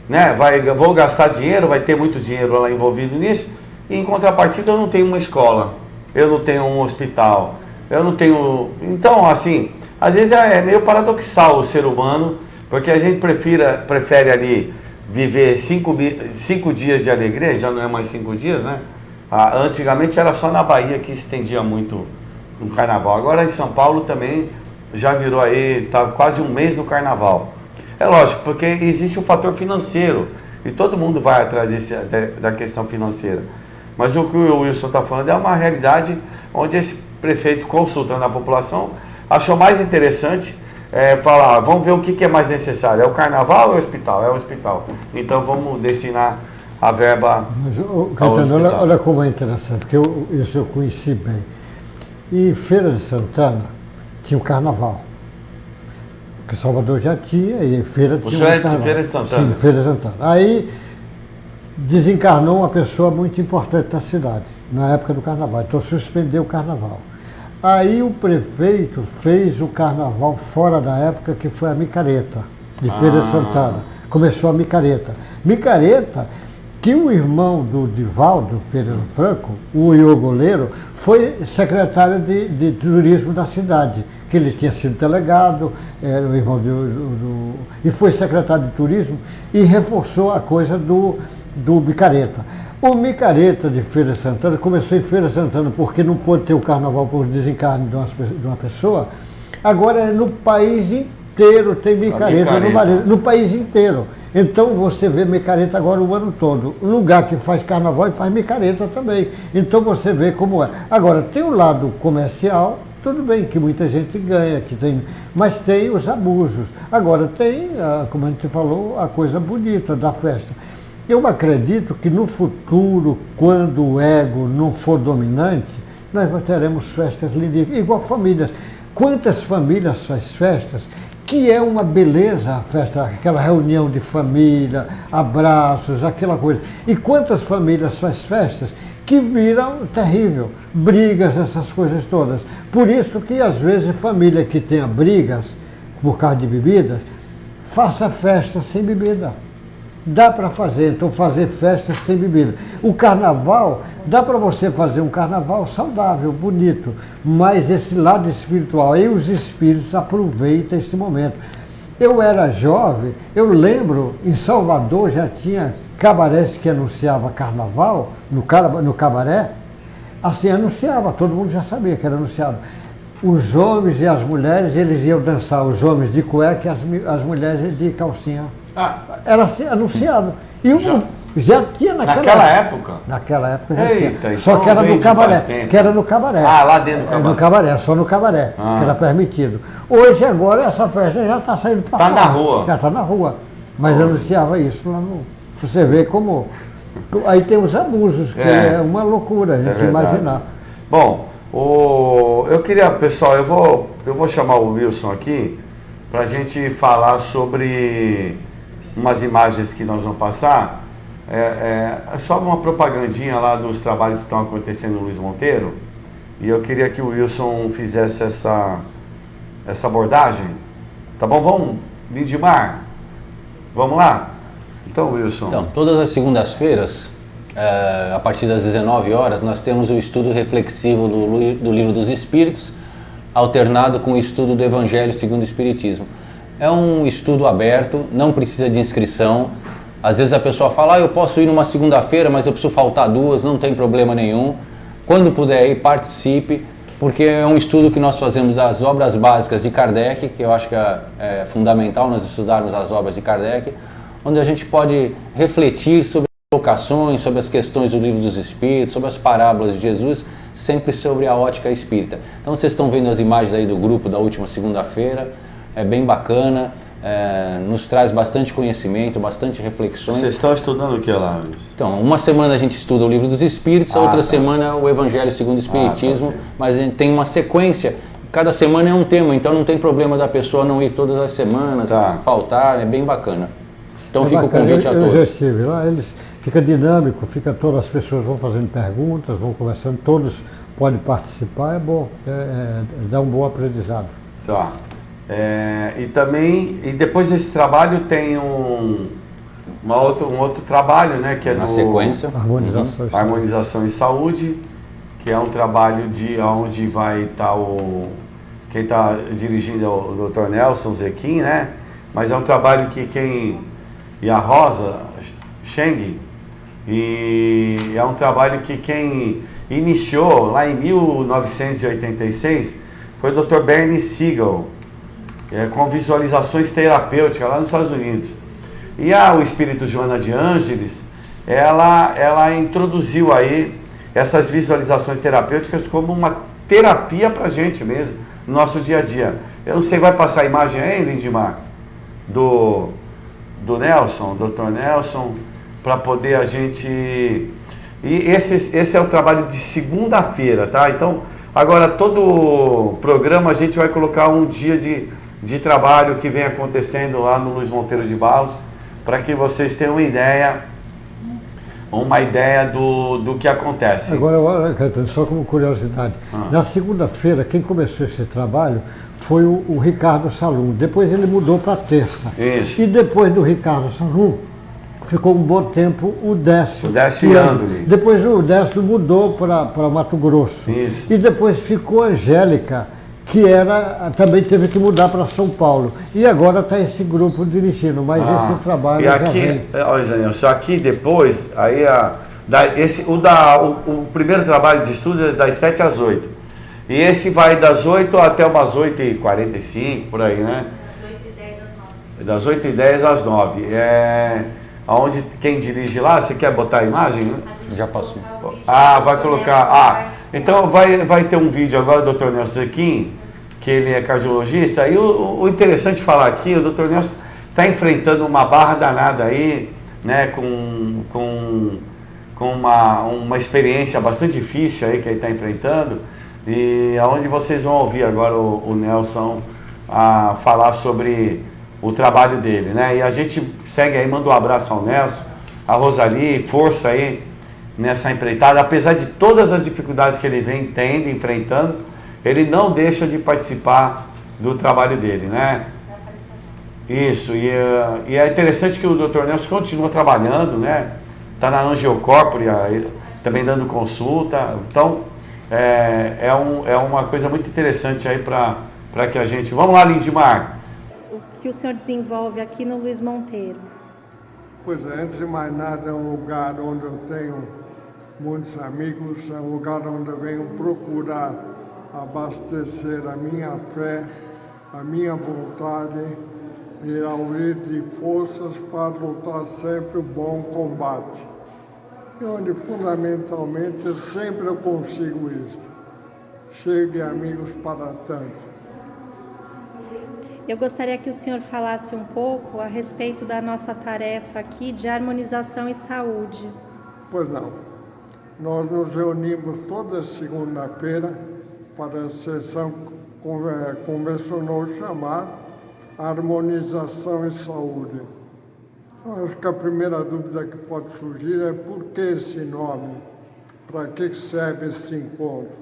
né? Vou gastar dinheiro, vai ter muito dinheiro lá envolvido nisso, e em contrapartida eu não tenho uma escola, eu não tenho um hospital, eu não tenho... Então, assim, às vezes é meio paradoxal o ser humano, porque a gente prefere ali viver 5 dias de alegria, já não é mais 5 dias, né? Antigamente era só na Bahia que estendia muito o carnaval. Agora em São Paulo também já virou aí, tá quase um mês no carnaval. É lógico, porque existe o fator financeiro e todo mundo vai atrás da questão financeira. Mas o que o Wilson está falando é uma realidade onde esse prefeito, consultando a população, achou mais interessante falar, vamos ver o que é mais necessário, é o carnaval ou é o hospital? É o hospital. Então vamos destinar a verba ao hospital. Olha como é interessante, porque isso eu conheci bem. E Feira de Santana tinha o carnaval. Porque Salvador já tinha, e em Feira tinha o carnaval. Feira de Santana? Sim, Feira de Santana. Aí desencarnou uma pessoa muito importante na cidade, na época do carnaval. Então suspendeu o carnaval. Aí o prefeito fez o carnaval fora da época, que foi a micareta, de Feira de Santana. Começou a micareta. Micareta, que o irmão do Divaldo Pereira Franco, o Iogoleiro, foi secretário de turismo da cidade, que ele tinha sido delegado, era o irmão e foi secretário de turismo e reforçou a coisa do micareta. O micareta de Feira de Santana começou em Feira de Santana porque não pôde ter o carnaval por desencarne de uma pessoa. Agora no país inteiro tem micareta. No país inteiro. Então você vê micareta agora o ano todo. Um lugar que faz carnaval e faz micareta também. Então você vê como é. Agora tem o lado comercial, tudo bem que muita gente ganha, mas tem os abusos. Agora tem, como a gente falou, a coisa bonita da festa. Eu acredito que no futuro, quando o ego não for dominante, nós teremos festas lindas, igual famílias. Quantas famílias faz festas que é uma beleza a festa, aquela reunião de família, abraços, aquela coisa. E quantas famílias faz festas que viram terrível, brigas, essas coisas todas. Por isso que às vezes família que tenha brigas por causa de bebidas, faça festa sem bebida. Dá para fazer, então fazer festa sem bebida. O carnaval, dá para você fazer um carnaval saudável, bonito, mas esse lado espiritual, aí os espíritos aproveitam esse momento. Eu era jovem, eu lembro, em Salvador já tinha cabarés que anunciava carnaval, no cabaré, assim anunciava, todo mundo já sabia que era anunciado. Os homens e as mulheres, eles iam dançar, os homens de cueca e as mulheres de calcinha. Era assim, anunciado. E já tinha naquela época? Naquela época já Eita, tinha. então Só que era no cabaré. Que era no cabaré. Lá dentro do cabaré. No cabaré, só no cabaré, que era permitido. Hoje, agora, essa festa já está saindo para fora. Está na rua. Já está na rua. Mas anunciava isso lá no... Você vê como... Aí tem os abusos, que é uma loucura a gente imaginar. Bom, eu queria, pessoal, eu vou chamar o Wilson aqui para a gente falar sobre umas imagens que nós vamos passar. É só uma propagandinha lá dos trabalhos que estão acontecendo no Luiz Monteiro. E eu queria que o Wilson fizesse essa abordagem. Tá bom? Vamos, Lindimar? Vamos lá? Então, Wilson. Então, todas as segundas-feiras, a partir das 19 horas, nós temos o estudo reflexivo do Livro dos Espíritos, alternado com o estudo do Evangelho segundo o Espiritismo. É um estudo aberto, não precisa de inscrição. Às vezes a pessoa fala, eu posso ir numa segunda-feira, mas eu preciso faltar 2, não tem problema nenhum. Quando puder ir, participe, porque é um estudo que nós fazemos das obras básicas de Kardec, que eu acho que é fundamental nós estudarmos as obras de Kardec, onde a gente pode refletir sobre as vocações, sobre as questões do Livro dos Espíritos, sobre as parábolas de Jesus, sempre sobre a ótica espírita. Então vocês estão vendo as imagens aí do grupo da última segunda-feira, é bem bacana, nos traz bastante conhecimento, bastante reflexões. Vocês estão estudando o que lá, Luiz? Então, uma semana a gente estuda o Livro dos Espíritos, a outra semana o Evangelho segundo o Espiritismo, mas tem uma sequência, cada semana é um tema, então não tem problema da pessoa não ir todas as semanas, faltar, é bem bacana. Então fica bacana, o convite a todos. Eu já estive lá, fica dinâmico, todas as pessoas vão fazendo perguntas, vão conversando, todos podem participar, é bom, dá um bom aprendizado. Tá. E depois desse trabalho tem um outro trabalho, né, que é na sequência, Harmonização e Saúde, que é um trabalho onde vai estar quem está dirigindo é o Dr. Nelson Zequim, né? Mas é um trabalho e a Rosa Cheng, e é um trabalho que quem iniciou lá em 1986 foi o Dr. Bernie Siegel, com visualizações terapêuticas lá nos Estados Unidos. E o espírito Joana de Ângeles, ela introduziu aí essas visualizações terapêuticas como uma terapia para a gente mesmo, no nosso dia a dia. Eu não sei, vai passar a imagem aí, Lindimar? Do Nelson, Dr. Nelson, para poder a gente... E esse é o trabalho de segunda-feira, tá? Então, agora todo programa a gente vai colocar um dia de trabalho que vem acontecendo lá no Luiz Monteiro de Barros, para que vocês tenham uma ideia do que acontece. Agora, só como curiosidade, na segunda-feira, quem começou esse trabalho foi o Ricardo Salum. Depois ele mudou para terça. Isso. E depois do Ricardo Salum, ficou um bom tempo o Décio. O Décio Andoli. Depois o Décio mudou para Mato Grosso. Isso. E depois ficou a Angélica, que também teve que mudar para São Paulo. E agora está esse grupo dirigindo, mas esse trabalho e aqui, olha, Zanilson, aqui depois, aí o primeiro trabalho de estudos é das 7 às 8. E esse vai das 8 até umas 8h45, por aí, né? Das 8h10 às 9. Aonde quem dirige lá, você quer botar a imagem? Já passou. Vai colocar. Então vai ter um vídeo agora do Dr. Nelson Zequim, que ele é cardiologista, e o interessante falar aqui, o Dr. Nelson está enfrentando uma barra danada aí, né, com uma experiência bastante difícil aí que ele está enfrentando, e aonde vocês vão ouvir agora o Nelson a falar sobre o trabalho dele, né? E a gente segue aí, manda um abraço ao Nelson, a Rosali, força aí nessa empreitada, apesar de todas as dificuldades que ele vem tendo, enfrentando, ele não deixa de participar do trabalho dele, né? Isso, e é interessante que o Dr. Nelson continua trabalhando, né? Está na Angiocorpórea, também dando consulta, então é uma coisa muito interessante aí para que a gente... Vamos lá, Lindimar. O que o senhor desenvolve aqui no Luiz Monteiro? Pois é, antes de mais nada, é um lugar onde eu tenho muitos amigos, é um lugar onde eu venho procurar abastecer a minha fé, a minha vontade e aurir de forças para lutar sempre o bom combate. E onde fundamentalmente sempre eu consigo isso. Cheio de amigos para tanto. Eu gostaria que o senhor falasse um pouco a respeito da nossa tarefa aqui de harmonização e saúde. Pois não. Nós nos reunimos toda segunda-feira para a sessão convencional chamada Harmonização e Saúde. Eu acho que a primeira dúvida que pode surgir é por que esse nome? Para que serve esse encontro?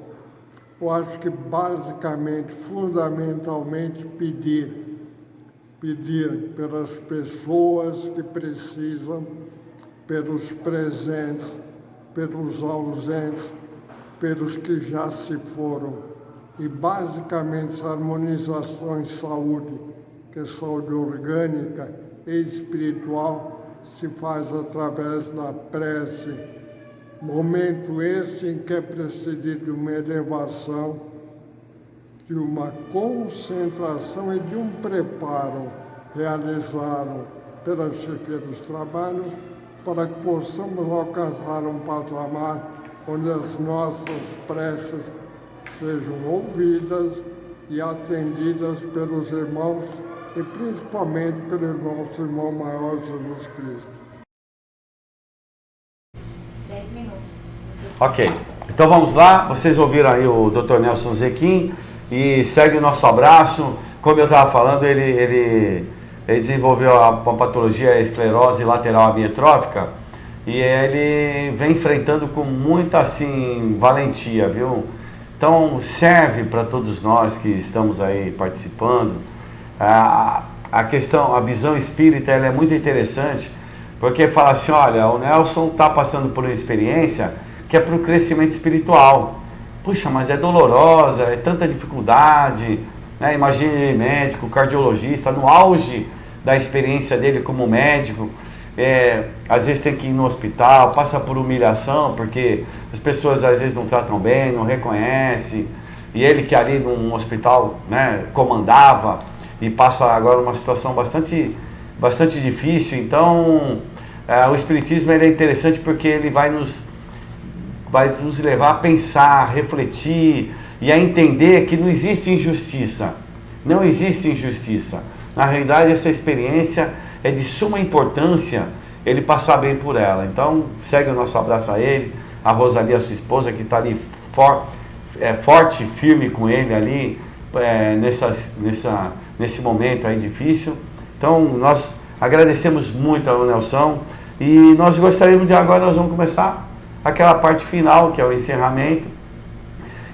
Eu acho que basicamente, fundamentalmente, pedir pelas pessoas que precisam, pelos presentes, pelos ausentes, pelos que já se foram. E basicamente essa harmonização em saúde, que é saúde orgânica e espiritual, se faz através da prece. Momento esse em que é precedido de uma elevação, de uma concentração e de um preparo realizado pela chefia dos trabalhos para que possamos alcançar um patamar onde as nossas preces sejam ouvidas e atendidas pelos irmãos e principalmente pelo nosso irmão maior Jesus Cristo. 10 minutos. Ok, então vamos lá, vocês ouviram aí o Dr. Nelson Zequim e segue o nosso abraço. Como eu estava falando, ele desenvolveu uma patologia, a esclerose lateral amiotrófica, e ele vem enfrentando com muita assim, valentia, viu? Então serve para todos nós que estamos aí participando. A questão, a visão espírita, ela é muito interessante, porque fala assim, olha, o Nelson está passando por uma experiência que é para o crescimento espiritual. Puxa, mas é dolorosa, é tanta dificuldade, né? Imagine ele médico, cardiologista, no auge da experiência dele como médico, às vezes tem que ir no hospital, passa por humilhação, porque as pessoas às vezes não tratam bem, não reconhecem, e ele que ali num hospital, né, comandava, e passa agora uma situação bastante difícil. Então o Espiritismo ele é interessante porque ele vai nos levar a pensar, a refletir e a entender que não existe injustiça. Não existe injustiça. Na realidade, essa experiência é de suma importância ele passar bem por ela. Então, segue o nosso abraço a ele, a Rosali, a sua esposa, que está ali forte e firme com ele ali, nesse momento aí difícil. Então, nós agradecemos muito ao Nelson e nós gostaríamos de agora, nós vamos começar aquela parte final, que é o encerramento.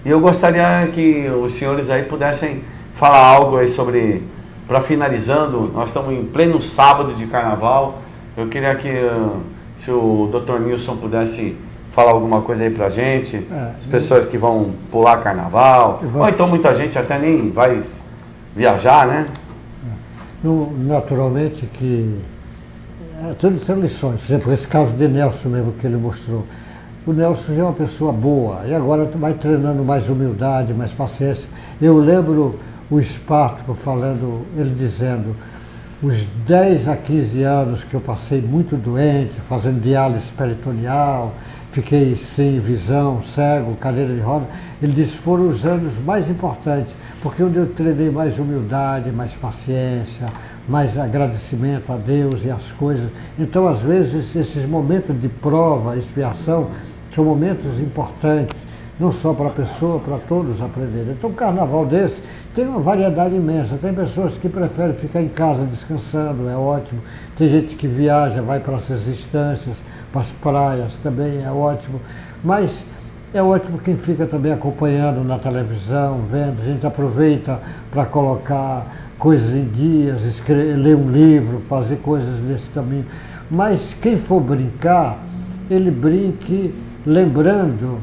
E eu gostaria que os senhores aí pudessem falar algo aí sobre, para finalizando, nós estamos em pleno sábado de carnaval. Eu queria que se o Dr. Nilson pudesse falar alguma coisa aí pra gente, as pessoas que vão pular carnaval, ou então muita gente até nem vai viajar, né? Naturalmente que tudo são lições. Por exemplo, esse caso de Nelson mesmo que ele mostrou. O Nelson já é uma pessoa boa, e agora vai treinando mais humildade, mais paciência. Eu lembro o Espartaco falando, ele dizendo, os 10 a 15 anos que eu passei muito doente, fazendo diálise peritoneal, fiquei sem visão, cego, cadeira de roda, ele disse, foram os anos mais importantes, porque onde eu treinei mais humildade, mais paciência, mais agradecimento a Deus e às coisas. Então, às vezes, esses momentos de prova, expiação, são momentos importantes não só para a pessoa, para todos aprenderem. Então, um carnaval desse tem uma variedade imensa. Tem pessoas que preferem ficar em casa descansando, é ótimo. Tem gente que viaja, vai para essas instâncias, para as praias, também é ótimo. Mas é ótimo quem fica também acompanhando na televisão, vendo. A gente aproveita para colocar coisas em dias, ler um livro, fazer coisas desse caminho. Mas quem for brincar, ele brinque lembrando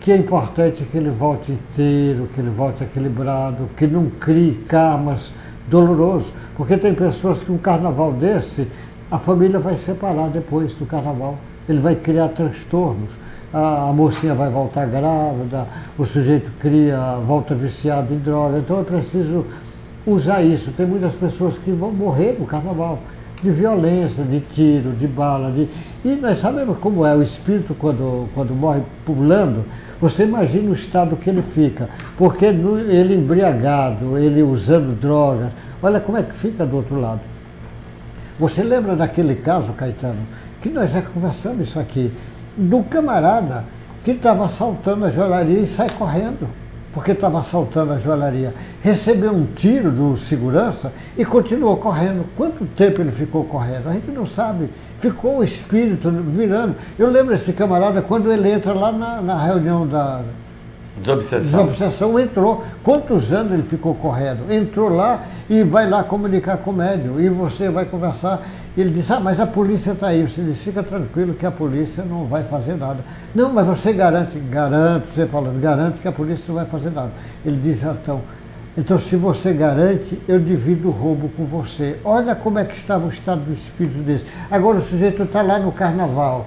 que é importante que ele volte inteiro, que ele volte equilibrado, que não crie karmas dolorosos. Porque tem pessoas que um carnaval desse, a família vai separar depois do carnaval. Ele vai criar transtornos. A mocinha vai voltar grávida, o sujeito volta viciado em droga. Então é preciso usar isso. Tem muitas pessoas que vão morrer no carnaval, de violência, de tiro, de bala. E nós sabemos como é o espírito quando morre pulando. Você imagina o estado que ele fica, porque ele embriagado, ele usando drogas. Olha como é que fica do outro lado. Você lembra daquele caso, Caetano, que nós já conversamos isso aqui, do camarada que estava assaltando a joalharia e sai correndo, porque estava assaltando a joalharia. Recebeu um tiro do segurança e continuou correndo. Quanto tempo ele ficou correndo? A gente não sabe. Ficou o espírito virando. Eu lembro esse camarada quando ele entra lá na reunião da desobsessão, entrou. Quantos anos ele ficou correndo? Entrou lá e vai lá comunicar com o médium. E você vai conversar. Ele disse, mas a polícia está aí. Você disse, fica tranquilo que a polícia não vai fazer nada. Não, mas você garante, você falando, garante que a polícia não vai fazer nada. Ele disse, então se você garante, eu divido o roubo com você. Olha como é que estava o estado do espírito desse. Agora o sujeito está lá no carnaval.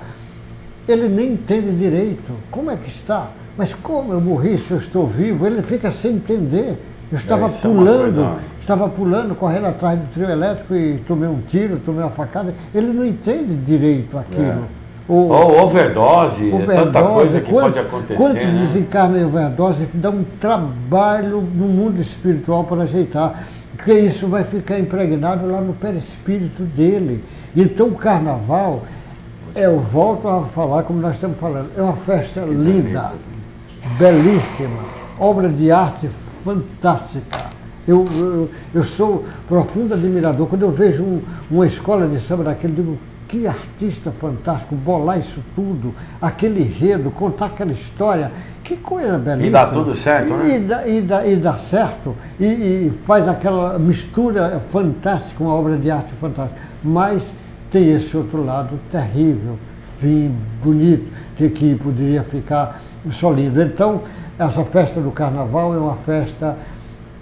Ele nem entende direito. Como é que está? Mas como eu morri se eu estou vivo? Ele fica sem entender. Eu estava pulando, correndo atrás do trio elétrico e tomei um tiro, tomei uma facada. Ele não entende direito aquilo. Overdose, tanta coisa que pode acontecer. Quando desencarna em overdose, dá um trabalho no mundo espiritual para ajeitar. Porque isso vai ficar impregnado lá no perispírito dele. Então o carnaval, eu volto a falar como nós estamos falando, é uma festa linda, belíssima, obra de arte fantástica. Eu sou profundo admirador. Quando eu vejo uma escola de samba daquele, digo, que artista fantástico, bolar isso tudo, aquele enredo, contar aquela história, que coisa belíssima. E dá tudo certo, né? E dá certo, e faz aquela mistura fantástica, uma obra de arte fantástica. Mas tem esse outro lado terrível, fim, bonito, que poderia ficar só lindo. Então, essa festa do carnaval é uma festa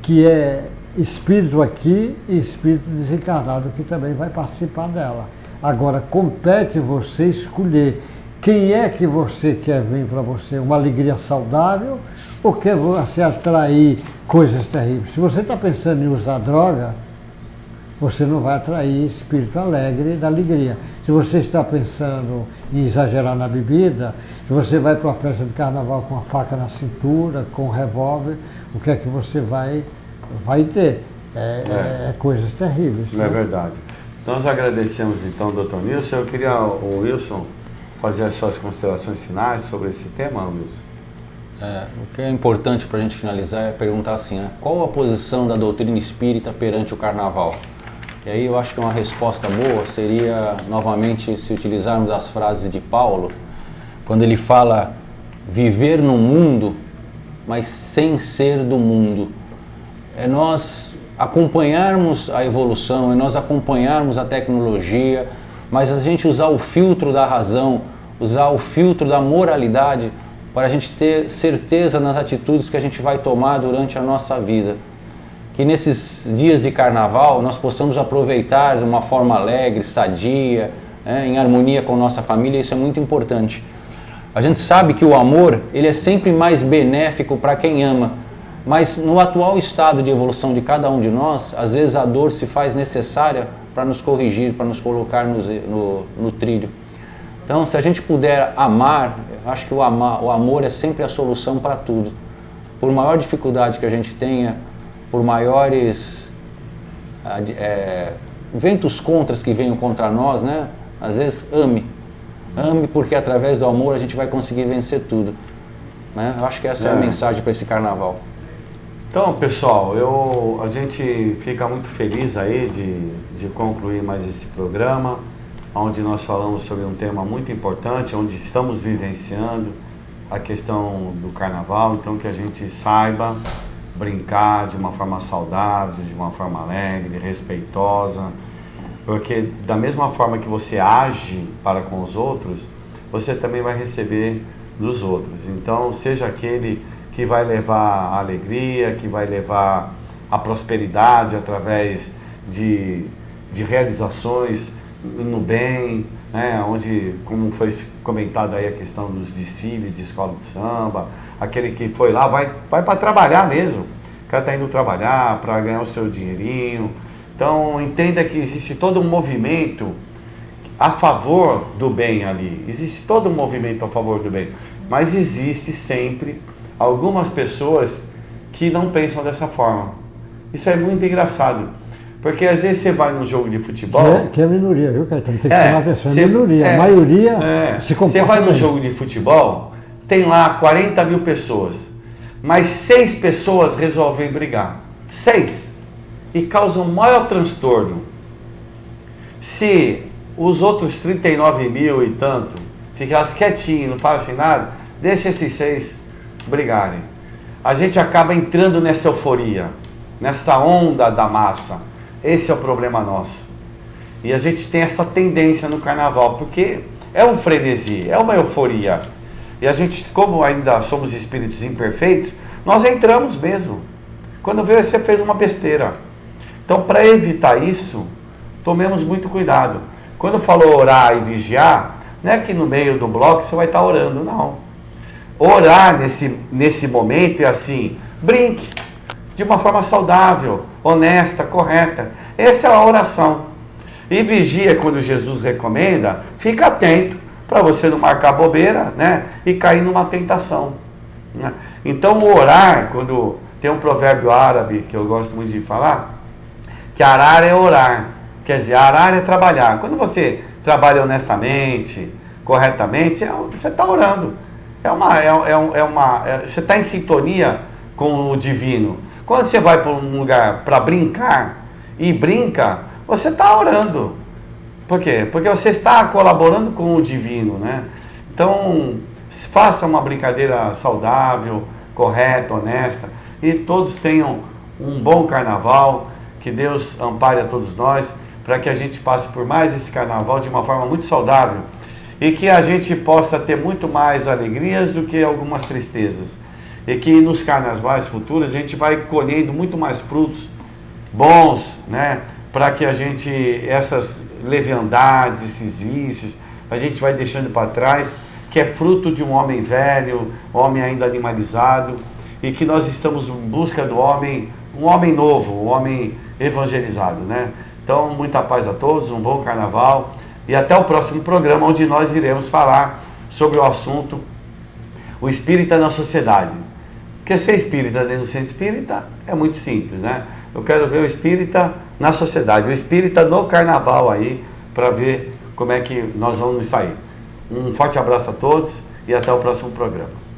que é espírito aqui e espírito desencarnado que também vai participar dela. Agora, compete você escolher quem é que você quer vir para você, uma alegria saudável ou quer você atrair coisas terríveis. Se você está pensando em usar droga, você não vai atrair espírito alegre da alegria. Se você está pensando em exagerar na bebida, se você vai para uma festa de carnaval com a faca na cintura, com um revólver, o que é que você vai ter? Coisas terríveis. Não é verdade. Nós agradecemos então, doutor Nilson. Eu queria, o Wilson, fazer as suas considerações finais sobre esse tema, Wilson. O que é importante para a gente finalizar é perguntar assim, né? Qual a posição da doutrina espírita perante o carnaval? E aí eu acho que uma resposta boa seria, novamente, se utilizarmos as frases de Paulo, quando ele fala viver no mundo, mas sem ser do mundo. É nós acompanharmos a evolução, é nós acompanharmos a tecnologia, mas a gente usar o filtro da razão, usar o filtro da moralidade para a gente ter certeza nas atitudes que a gente vai tomar durante a nossa vida. Que nesses dias de carnaval nós possamos aproveitar de uma forma alegre, sadia, em harmonia com nossa família, isso é muito importante. A gente sabe que o amor, ele é sempre mais benéfico para quem ama, mas no atual estado de evolução de cada um de nós, às vezes a dor se faz necessária para nos corrigir, para nos colocar no trilho. Então, se a gente puder amar, eu acho que o amor é sempre a solução para tudo. Por maior dificuldade que a gente tenha, por maiores ventos contras que venham contra nós, né? Às vezes ame. Ame, porque através do amor a gente vai conseguir vencer tudo. né? Eu acho que essa é a mensagem para esse carnaval. Então, pessoal, a gente fica muito feliz aí de concluir mais esse programa, onde nós falamos sobre um tema muito importante, onde estamos vivenciando a questão do carnaval, então que a gente saiba brincar de uma forma saudável, de uma forma alegre, respeitosa, porque da mesma forma que você age para com os outros, você também vai receber dos outros. Então, seja aquele que vai levar a alegria, que vai levar a prosperidade através de realizações no bem, né? Onde, como foi comentado aí a questão dos desfiles de escola de samba, aquele que foi lá, vai para trabalhar mesmo, o cara está indo trabalhar para ganhar o seu dinheirinho. Então, entenda que existe todo um movimento a favor do bem ali, existe todo um movimento a favor do bem, mas existe sempre algumas pessoas que não pensam dessa forma. Isso é muito engraçado, porque às vezes você vai num jogo de futebol... Que é a minoria, viu, Caetano? Tem que ser uma pessoa, é minoria. A maioria se comporta Você vai num bem. jogo de futebol, tem lá 40 mil pessoas, mas 6 pessoas resolvem brigar. 6. E causam maior transtorno. Se os outros 39 mil e tanto ficassem quietinhos, não fazem nada, deixa esses 6 brigarem. A gente acaba entrando nessa euforia, nessa onda da massa. Esse é o problema nosso. E a gente tem essa tendência no carnaval, porque é um frenesi, é uma euforia. E a gente, como ainda somos espíritos imperfeitos, nós entramos mesmo. Quando vê, você fez uma besteira. Então, para evitar isso, tomemos muito cuidado. Quando falou orar e vigiar, não é que no meio do bloco você vai estar orando, não. Orar nesse momento é assim, brinque, de uma forma saudável, honesta, correta. Essa é a oração. E vigia, quando Jesus recomenda, fica atento para você não marcar bobeira, né? E cair numa tentação, né? Então, orar, quando tem um provérbio árabe que eu gosto muito de falar, que arar é orar. Quer dizer, arar é trabalhar. Quando você trabalha honestamente, corretamente, você está orando. Você está em sintonia com o divino. Quando você vai para um lugar para brincar e brinca, você está orando. Por quê? Porque você está colaborando com o divino, né? Então, faça uma brincadeira saudável, correta, honesta, e todos tenham um bom carnaval. Que Deus ampare a todos nós, para que a gente passe por mais esse carnaval de uma forma muito saudável e que a gente possa ter muito mais alegrias do que algumas tristezas, e que nos carnavais futuros a gente vai colhendo muito mais frutos bons, né? Para que a gente, essas leviandades, esses vícios, a gente vai deixando para trás, que é fruto de um homem velho, homem ainda animalizado, e que nós estamos em busca do homem, um homem novo, um homem evangelizado, né? Então, muita paz a todos, um bom carnaval e até o próximo programa, onde nós iremos falar sobre o assunto o espírita na sociedade. Porque ser espírita dentro do centro espírita é muito simples, né? Eu quero ver o espírita na sociedade, o espírita no carnaval aí, para ver como é que nós vamos sair. Um forte abraço a todos e até o próximo programa.